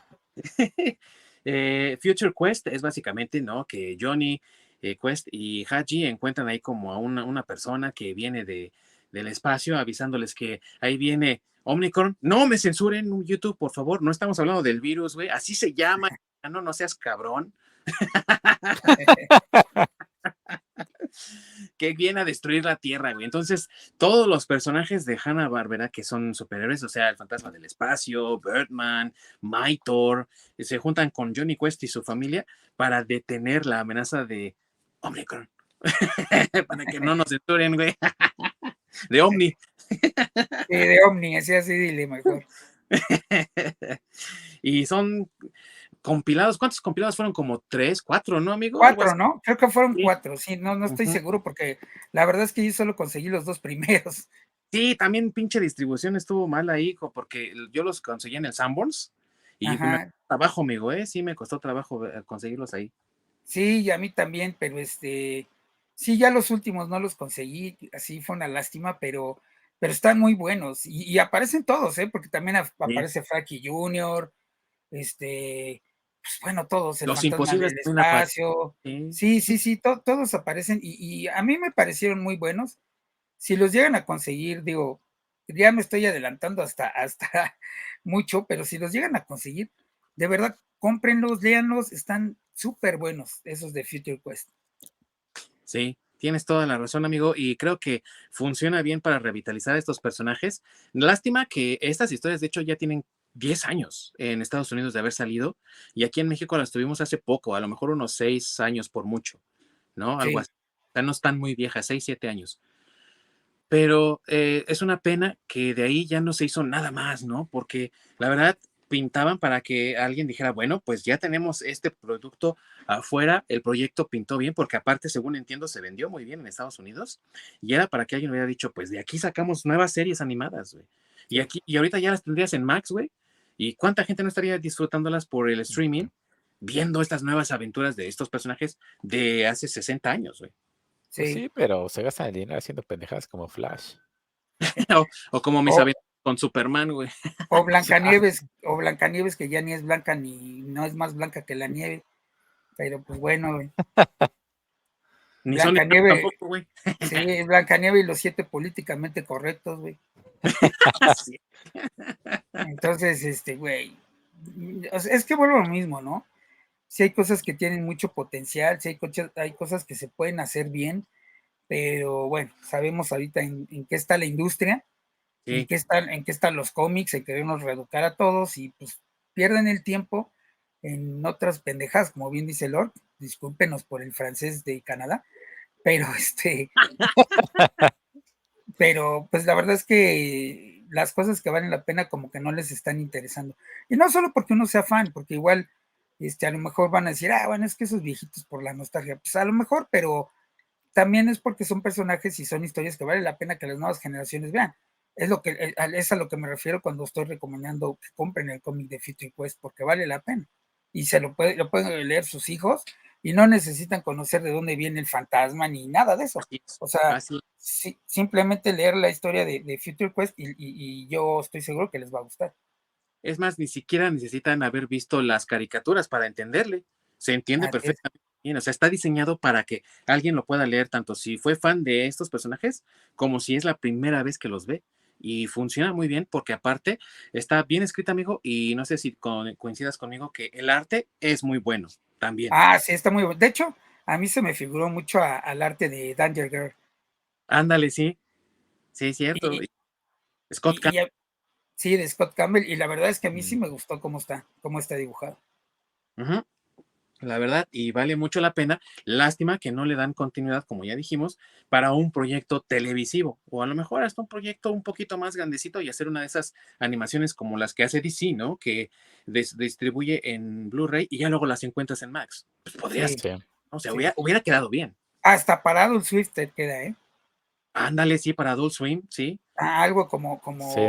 Future Quest es básicamente, ¿no? Que Johnny Quest y Haji encuentran ahí como a una persona que viene del espacio avisándoles que ahí viene Omnicron. No me censuren YouTube, por favor. No estamos hablando del virus, güey. Así se llama. No, no seas cabrón. Que viene a destruir la Tierra, güey. Entonces, todos los personajes de Hanna-Barbera que son superhéroes, o sea, el fantasma del espacio, Birdman, Mythor, se juntan con Johnny Quest y su familia para detener la amenaza de Omnicron. Para que no nos censuren, güey. De Omni. sí, de Omni, así dile mejor. Y son compilados. ¿Cuántos compilados fueron? Como tres, cuatro, ¿no, amigo? Algo Cuatro, así. ¿no? Creo que fueron Sí. cuatro, sí, no estoy Ujú. seguro porque la verdad es que yo solo conseguí los dos primeros. Sí, también pinche distribución estuvo mal ahí, porque yo los conseguí en el Sanborns y me Ajá, costó trabajo, amigo, ¿eh? Sí, me costó trabajo conseguirlos ahí. sí, y a mí también, pero sí, ya los últimos no los conseguí, así fue una lástima, pero están muy buenos y aparecen todos, ¿eh? Porque también Sí. aparece Frankie Junior, pues bueno, todos, el Los fantasma imposibles del también aparecen. espacio, Sí, sí, todos aparecen y a mí me parecieron muy buenos. Si los llegan a conseguir, digo, ya me estoy adelantando hasta mucho, pero si los llegan a conseguir, de verdad, cómprenlos, léanlos, están súper buenos esos de Future Quest. sí, tienes toda la razón, amigo, y creo que funciona bien para revitalizar a estos personajes. Lástima que estas historias, de hecho, ya tienen 10 años en Estados Unidos de haber salido y aquí en México las tuvimos hace poco, a lo mejor unos 6 años por mucho, ¿no? Algo Sí, así. O sea, no están muy viejas, 6, 7 años. Pero es una pena que de ahí ya no se hizo nada más, ¿no? Porque la verdad pintaban para que alguien dijera, bueno, pues ya tenemos este producto afuera, el proyecto pintó bien, porque aparte, según entiendo, se vendió muy bien en Estados Unidos, y era para que alguien hubiera dicho, pues de aquí sacamos nuevas series animadas, güey. Y sí, aquí, y ahorita ya las tendrías en Max, güey. ¿Y cuánta gente no estaría disfrutándolas por el streaming, viendo estas nuevas aventuras de estos personajes de hace 60 años, güey? Pues sí. sí, pero se gastan el dinero haciendo pendejadas como Flash. O como mis O, aventuras con Superman, güey. o Blancanieves, que ya ni es blanca ni no es más blanca que la nieve, pero pues bueno, Ni Sony Blancanieves, tampoco, güey. sí, Blancanieves y los siete políticamente correctos, güey. Sí. Entonces, güey, o sea, es que vuelvo a lo mismo, ¿no? sí hay cosas que tienen mucho potencial, sí hay cosas que se pueden hacer bien, pero bueno, sabemos ahorita en qué está la industria, Sí, en qué están los cómics, en querernos reeducar a todos y pues pierden el tiempo en otras pendejas, como bien dice Lord, discúlpenos por el francés de Canadá, pero pero pues la verdad es que las cosas que valen la pena como que no les están interesando. Y no solo porque uno sea fan, porque igual a lo mejor van a decir, bueno, es que esos viejitos por la nostalgia, pues a lo mejor, pero también es porque son personajes y son historias que vale la pena que las nuevas generaciones vean. Es a lo que me refiero cuando estoy recomendando que compren el cómic de Future Quest, porque vale la pena. Y lo pueden leer sus hijos y no necesitan conocer de dónde viene el fantasma ni nada de eso. así es. O sea, Así simplemente leer la historia de Future Quest y yo estoy seguro que les va a gustar. es más, ni siquiera necesitan haber visto las caricaturas para entenderle. Se entiende Así es. perfectamente bien. O sea, está diseñado para que alguien lo pueda leer, tanto si fue fan de estos personajes como si es la primera vez que los ve. Y funciona muy bien porque aparte está bien escrita, amigo, y no sé si coincidas conmigo que el arte es muy bueno también. Sí, está muy bueno. De hecho, a mí se me figuró mucho al arte de Danger Girl. Ándale, sí, sí, es cierto. Y, Scott y, Cam- y sí, de Scott Campbell, y la verdad es que a mí sí Mm. me gustó cómo está dibujado. Ujú. La verdad, y vale mucho la pena. Lástima que no le dan continuidad, como ya dijimos, para un proyecto televisivo, o a lo mejor hasta un proyecto un poquito más grandecito y hacer una de esas animaciones como las que hace DC, ¿no? Que distribuye en Blu-ray y ya luego las encuentras en Max. Pues podría Sí, ser, Sí, ¿no? O sea, sí. hubiera quedado bien. Hasta para Adult Swim te queda, ¿eh? Ándale, sí, para Adult Swim, sí. Algo sí,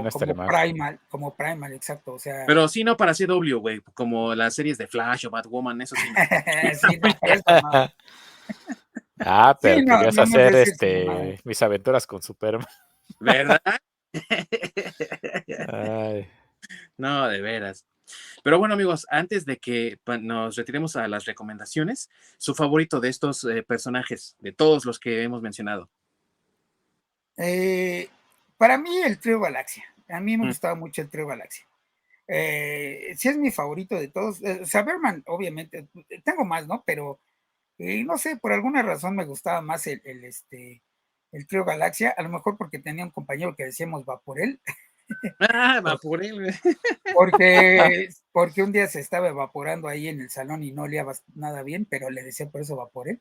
no estaría mal. Como Primal, exacto. O sea, Pero sí, no para CW, güey, como las series de Flash o Batwoman, eso sí, no. sí, no, eso no. Sí, Pero no, podrías no hemos de hacer decir su mamada. mis aventuras con Superman. ¿Verdad? Ay, No, de veras. Pero bueno, amigos, antes de que nos retiremos a las recomendaciones, su favorito de estos personajes, de todos los que hemos mencionado. Eh, para mí, el Trío Galaxia. A mí me Mm. gustaba mucho el Trío Galaxia. Sí es mi favorito de todos. Saberman, obviamente, tengo más, ¿no? Pero no sé, por alguna razón me gustaba más el Trío Galaxia, a lo mejor porque tenía un compañero que decíamos Vaporel, Ah, va por- por él, güey. porque un día se estaba evaporando ahí en el salón y no olía nada bien, pero le decía por eso Vaporel.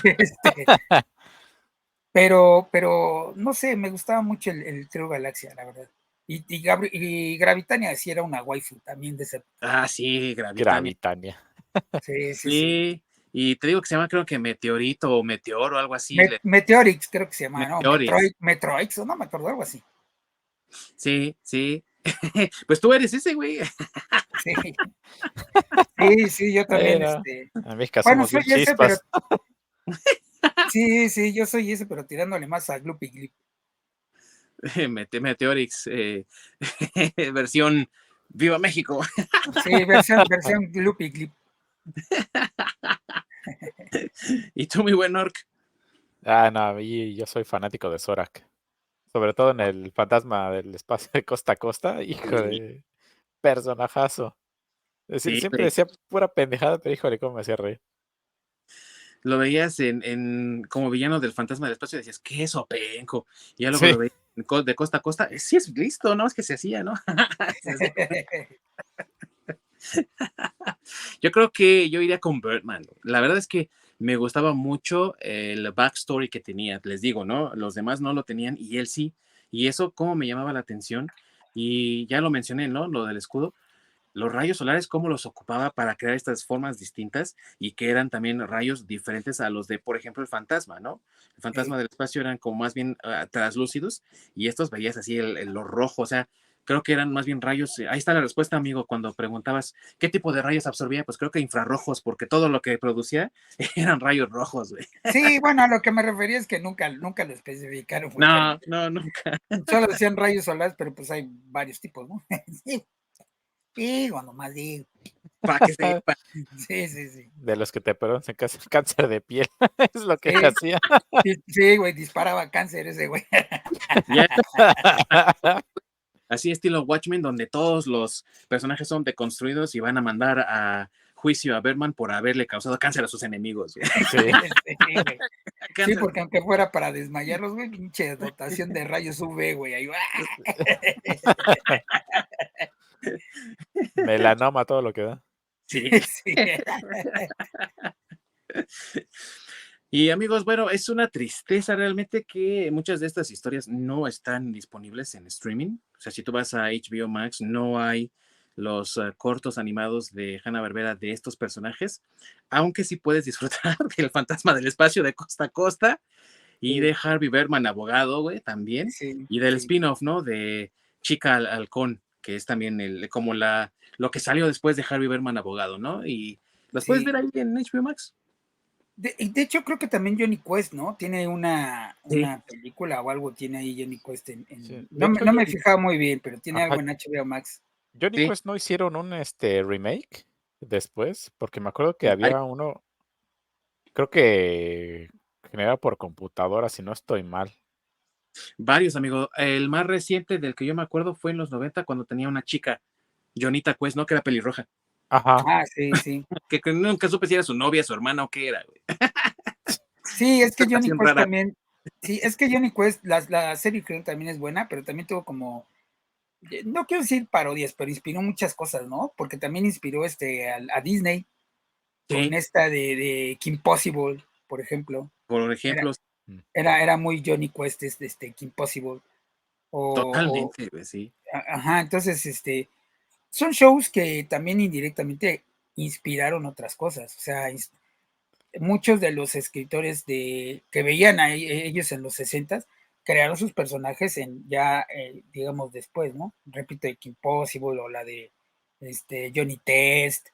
Este, pero no sé, me gustaba mucho el Trío Galaxia, la verdad. Y Gravitania sí era una waifu también de ese. Ah, sí, Gravitania. Gravitania. Sí, sí, sí. Sí, y te digo que se llama, creo que Meteorito o Meteor o algo así. Meteorix creo que se llama, ¿no? Meteorix. Metroix, o no me acuerdo, algo así. Sí, sí. Pues tú eres ese, güey. Sí, sí, sí, yo también, No, a mí que bueno, somos soy bien ese, pero chispas. sí, sí, yo soy ese, pero tirándole más a Gloopy Glip. Meteorix, versión Viva México. Sí, versión Gloopy Glip. Y tú, muy buen orc. No, a mí yo soy fanático de Zorak. Sobre todo en el fantasma del espacio de costa a costa. Hijo Sí, de personajazo. sí, Siempre güey. decía pura pendejada, pero híjole, cómo me hacía reír. Lo veías como villano del fantasma del espacio y decías, ¿qué es Openco? Y ya luego Sí. lo veías de costa a costa. Sí, es listo, ¿no? Es que se hacía, ¿no? Se hacía. Yo creo que yo iría con Birdman. La verdad es que me gustaba mucho el backstory que tenía, les digo, ¿no? Los demás no lo tenían y él sí. Y eso, cómo me llamaba la atención. Y ya lo mencioné, ¿no? Lo del escudo. Los rayos solares, cómo los ocupaba para crear estas formas distintas y que eran también rayos diferentes a los de, por ejemplo, el fantasma, ¿no? El fantasma del espacio eran como más bien translúcidos y estos veías así lo rojo, o sea, creo que eran más bien rayos. Ahí está la respuesta, amigo, cuando preguntabas qué tipo de rayos absorbía, pues creo que infrarrojos, porque todo lo que producía eran rayos rojos, güey. Sí, bueno, a lo que me refería es que nunca lo especificaron muy No, claramente. no, nunca. Solo decían rayos solares, pero pues hay varios tipos, ¿no? Sí, digo, nomás digo. Para que sepa. Sí, sí, sí. De los que te producen cáncer de piel. Es lo que Sí, hacía. sí, sí, güey, disparaba cáncer ese güey. Ya. Así estilo Watchmen, donde todos los personajes son deconstruidos y van a mandar a juicio a Berman por haberle causado cáncer a sus enemigos. Sí. Sí, güey. Sí, Cáncer. porque aunque fuera para desmayarlos, güey, pinche dotación de rayos UV, güey, ahí va. Melanoma, todo lo que da. Sí. Sí. Y amigos, bueno, es una tristeza realmente que muchas de estas historias no están disponibles en streaming. O sea, si tú vas a HBO Max, no hay los cortos animados de Hanna-Barbera de estos personajes, aunque sí puedes disfrutar del Fantasma del Espacio de Costa a Costa y Sí. de Harvey Birdman, abogado, güey, también, Sí, y del sí. spin-off, ¿no? De Chica Halcón, que es también como lo que salió después de Harvey Birdman, abogado, ¿no? Y las puedes Sí. ver ahí en HBO Max. De hecho, creo que también Johnny Quest, ¿no? Tiene Sí. una película o algo, tiene ahí Johnny Quest Sí. De no, hecho, no me he fijado muy bien, pero tiene ajá, algo en HBO Max. Johnny Sí. Quest no hicieron un remake después, porque me acuerdo que Varios, había uno, creo que generado por computadora, si no estoy mal. varios, amigo. El más reciente del que yo me acuerdo fue en los 90 cuando tenía una chica, Jonita Quest, ¿no? Que era pelirroja. Ajá. Ah, sí, sí. Que nunca supe si era su novia, su hermana o qué era, güey. Sí, es que Esta Johnny relación Quest rara. también, sí, es que Johnny Quest, la serie creo que también es buena, pero también tuvo como, no quiero decir parodias, pero inspiró muchas cosas, ¿no? Porque también inspiró a Disney con Sí, esta de Kim Possible, por ejemplo. por Era, ejemplo, Mm. era muy Johnny Quest, Kim Possible. O, totalmente, güey, sí. ajá, entonces, son shows que también indirectamente inspiraron otras cosas. O sea, muchos de los escritores que veían a ellos en los 60 crearon sus personajes ya, digamos, después, ¿no? Repito, de Kim Possible o la de Johnny Test,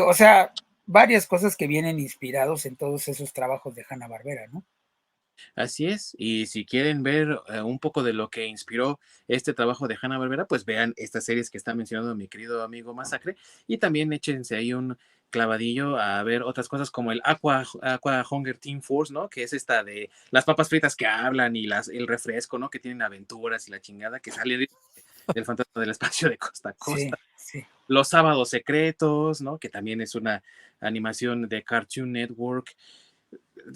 o sea, varias cosas que vienen inspirados en todos esos trabajos de Hanna-Barbera, ¿no? Así es, y si quieren ver un poco de lo que inspiró este trabajo de Hanna-Barbera, pues vean estas series que está mencionando mi querido amigo Masacre y también échense ahí un clavadillo a ver otras cosas como el Aqua Hunger Team Force, ¿no? Que es esta de las papas fritas que hablan y el refresco, ¿no? Que tienen aventuras y la chingada que sale del Fantasma del Espacio de Costa a Sí, Costa. sí. Los Sábados Secretos, ¿no? Que también es una animación de Cartoon Network.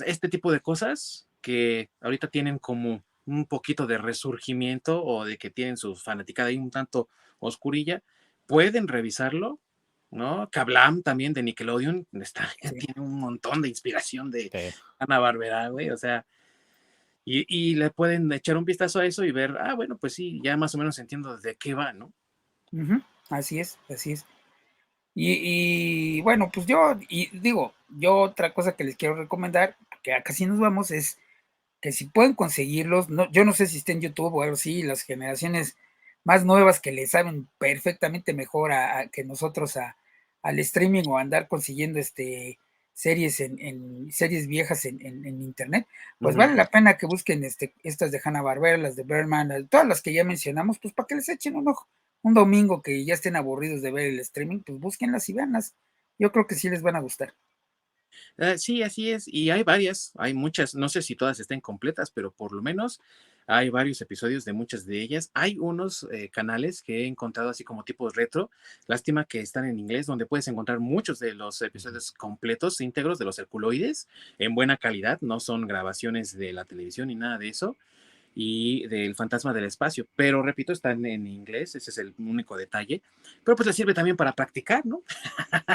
Este tipo de cosas que ahorita tienen como un poquito de resurgimiento o de que tienen su fanaticada ahí un tanto oscurilla, pueden revisarlo, ¿no? Kablam también de Nickelodeon Sí. tiene un montón de inspiración de Sí. Hanna-Barbera, güey, o sea, y le pueden echar un vistazo a eso y ver, bueno, pues sí, ya más o menos entiendo de qué va, ¿no? Ujú, así es, así es. Y bueno, pues yo otra cosa que les quiero recomendar, que acá sí nos vamos, es que si pueden conseguirlos, yo no sé si está en YouTube o algo así, las generaciones más nuevas que le saben perfectamente mejor que nosotros al streaming o andar consiguiendo series series viejas en internet, pues Ujú. vale la pena que busquen estas de Hanna-Barbera, las de Berman, todas las que ya mencionamos, pues para que les echen un ojo. Un domingo que ya estén aburridos de ver el streaming, pues búsquenlas y véanlas. Yo creo que sí les van a gustar. Sí, así es. Y hay varias, hay muchas, no sé si todas estén completas, pero por lo menos hay varios episodios de muchas de ellas. Hay unos canales que he encontrado así como tipos retro. Lástima que están en inglés, donde puedes encontrar muchos de los Ujú. episodios completos, íntegros de los Herculoides, en buena calidad. No son grabaciones de la televisión ni nada de eso. Y del Fantasma del Espacio. Pero repito, están en inglés, ese es el único detalle. Pero pues les sirve también para practicar, ¿no?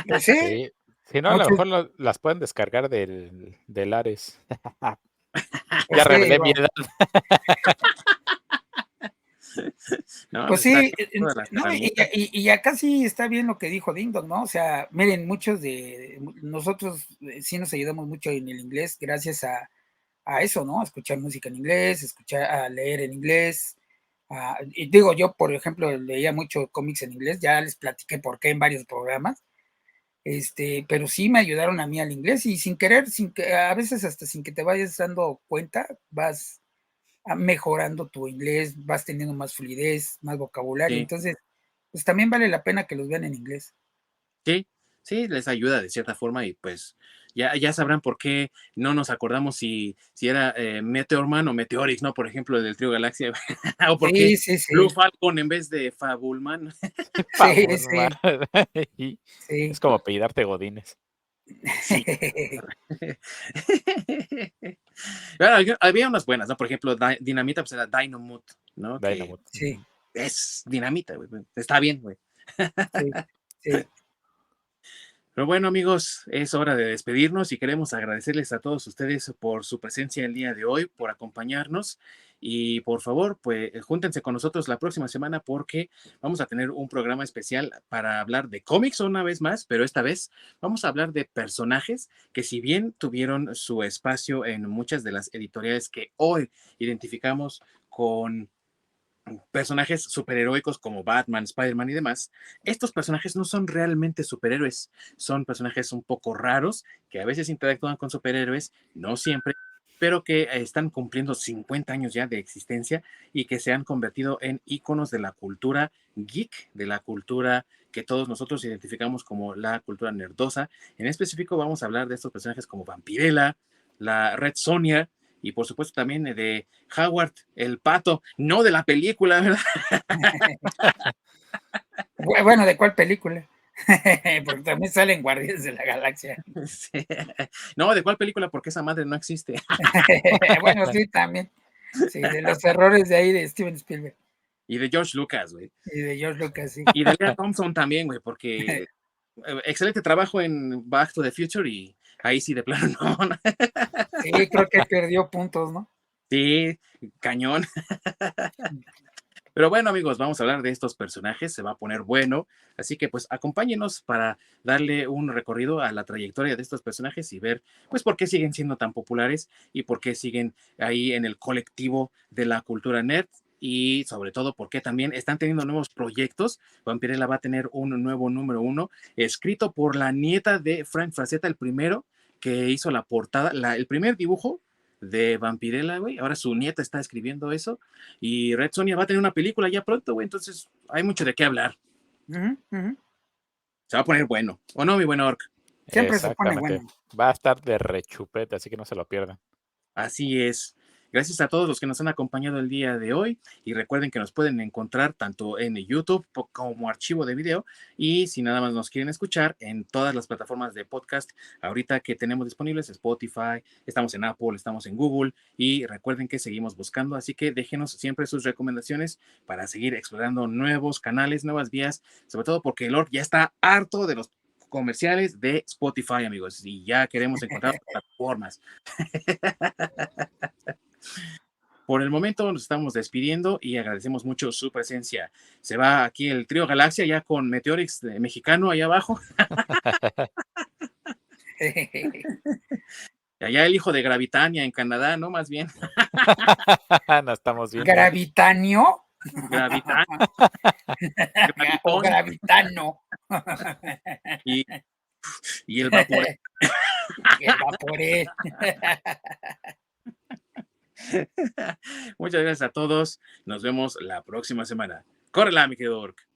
Pues sí, Sí. Si no, a lo muchos, mejor las pueden descargar del Ares. Ya pues sí, revelé mi edad. No, pues pues está sí, todas las no, herramientas. y acá sí está bien lo que dijo Ding Dong, ¿no? O sea, miren, nosotros sí nos ayudamos mucho en el inglés gracias a eso, ¿no? A escuchar música en inglés, a leer en inglés. Y digo, yo, por ejemplo, leía mucho cómics en inglés, ya les platiqué por qué en varios programas, pero sí me ayudaron a mí al inglés y sin querer, a veces hasta sin que te vayas dando cuenta, vas mejorando tu inglés, vas teniendo más fluidez, más vocabulario. Sí, Entonces, pues también vale la pena que los vean en inglés. sí, sí, les ayuda de cierta forma y pues ya sabrán por qué no nos acordamos si era Meteorman o Meteorix, ¿no? Por ejemplo, del Trío Galaxia. O por qué Sí, sí, Blue sí. Falcon en vez de Fabulman. Sí, Fabulman. sí, Es sí. como apellidarte Godínez. Sí. Bueno, había unas buenas, ¿no? Por ejemplo, Dinamita, pues era Dynamut, ¿no? Que Dynamut. Sí, es dinamita, güey. Está bien, güey. sí, sí. Pero bueno, amigos, es hora de despedirnos y queremos agradecerles a todos ustedes por su presencia el día de hoy, por acompañarnos y por favor, pues júntense con nosotros la próxima semana porque vamos a tener un programa especial para hablar de cómics una vez más, pero esta vez vamos a hablar de personajes que si bien tuvieron su espacio en muchas de las editoriales que hoy identificamos con personajes superheroicos como Batman, Spider-Man y demás, estos personajes no son realmente superhéroes, son personajes un poco raros que a veces interactúan con superhéroes, no siempre, pero que están cumpliendo 50 años ya de existencia y que se han convertido en íconos de la cultura geek, de la cultura que todos nosotros identificamos como la cultura nerdosa. En específico vamos a hablar de estos personajes como Vampirella, la Red Sonja, y por supuesto también de Howard el Pato, no de la película, ¿verdad? Bueno, ¿de cuál película? Porque también salen Guardianes de la Galaxia. Sí. No, ¿de cuál película? Porque esa madre no existe. Bueno, sí, también. Sí, de los errores de ahí de Steven Spielberg Y de George Lucas, güey. y de George Lucas, sí. Y de Lea Thompson también, güey, porque excelente trabajo en Back to the Future y ahí sí de plano no. Sí, creo que perdió puntos, ¿no? Sí, cañón. Pero bueno, amigos, vamos a hablar de estos personajes, se va a poner bueno, así que pues acompáñenos para darle un recorrido a la trayectoria de estos personajes y ver pues por qué siguen siendo tan populares y por qué siguen ahí en el colectivo de la cultura nerd y sobre todo por qué también están teniendo nuevos proyectos. Vampirella va a tener un nuevo número 1 escrito por la nieta de Frank Frazetta, el primero que hizo la portada, el primer dibujo de Vampirella, güey. Ahora su nieta está escribiendo eso y Red Sonja va a tener una película ya pronto, güey, entonces hay mucho de qué hablar. Se va a poner bueno, ¿o no, mi buen Orc? Siempre se pone Exactamente. bueno. Va a estar de rechupete, así que no se lo pierdan. Así es. Gracias a todos los que nos han acompañado el día de hoy y recuerden que nos pueden encontrar tanto en YouTube como archivo de video y si nada más nos quieren escuchar en todas las plataformas de podcast ahorita que tenemos disponibles, Spotify, estamos en Apple, estamos en Google y recuerden que seguimos buscando, así que déjenos siempre sus recomendaciones para seguir explorando nuevos canales, nuevas vías, sobre todo porque el Orc ya está harto de los comerciales de Spotify, amigos, y ya queremos encontrar plataformas. Por el momento nos estamos despidiendo y agradecemos mucho su presencia. Se va aquí el Trío Galaxia ya con Meteorix mexicano allá abajo. Allá el hijo de Gravitania en Canadá, ¿no? Más bien. No estamos viendo. ¿Gravitanio? Gravitania. O gravitano. Y, y el vapor. El vaporé. Muchas gracias a todos. Nos vemos la próxima semana. Córrela, mi querido Orc.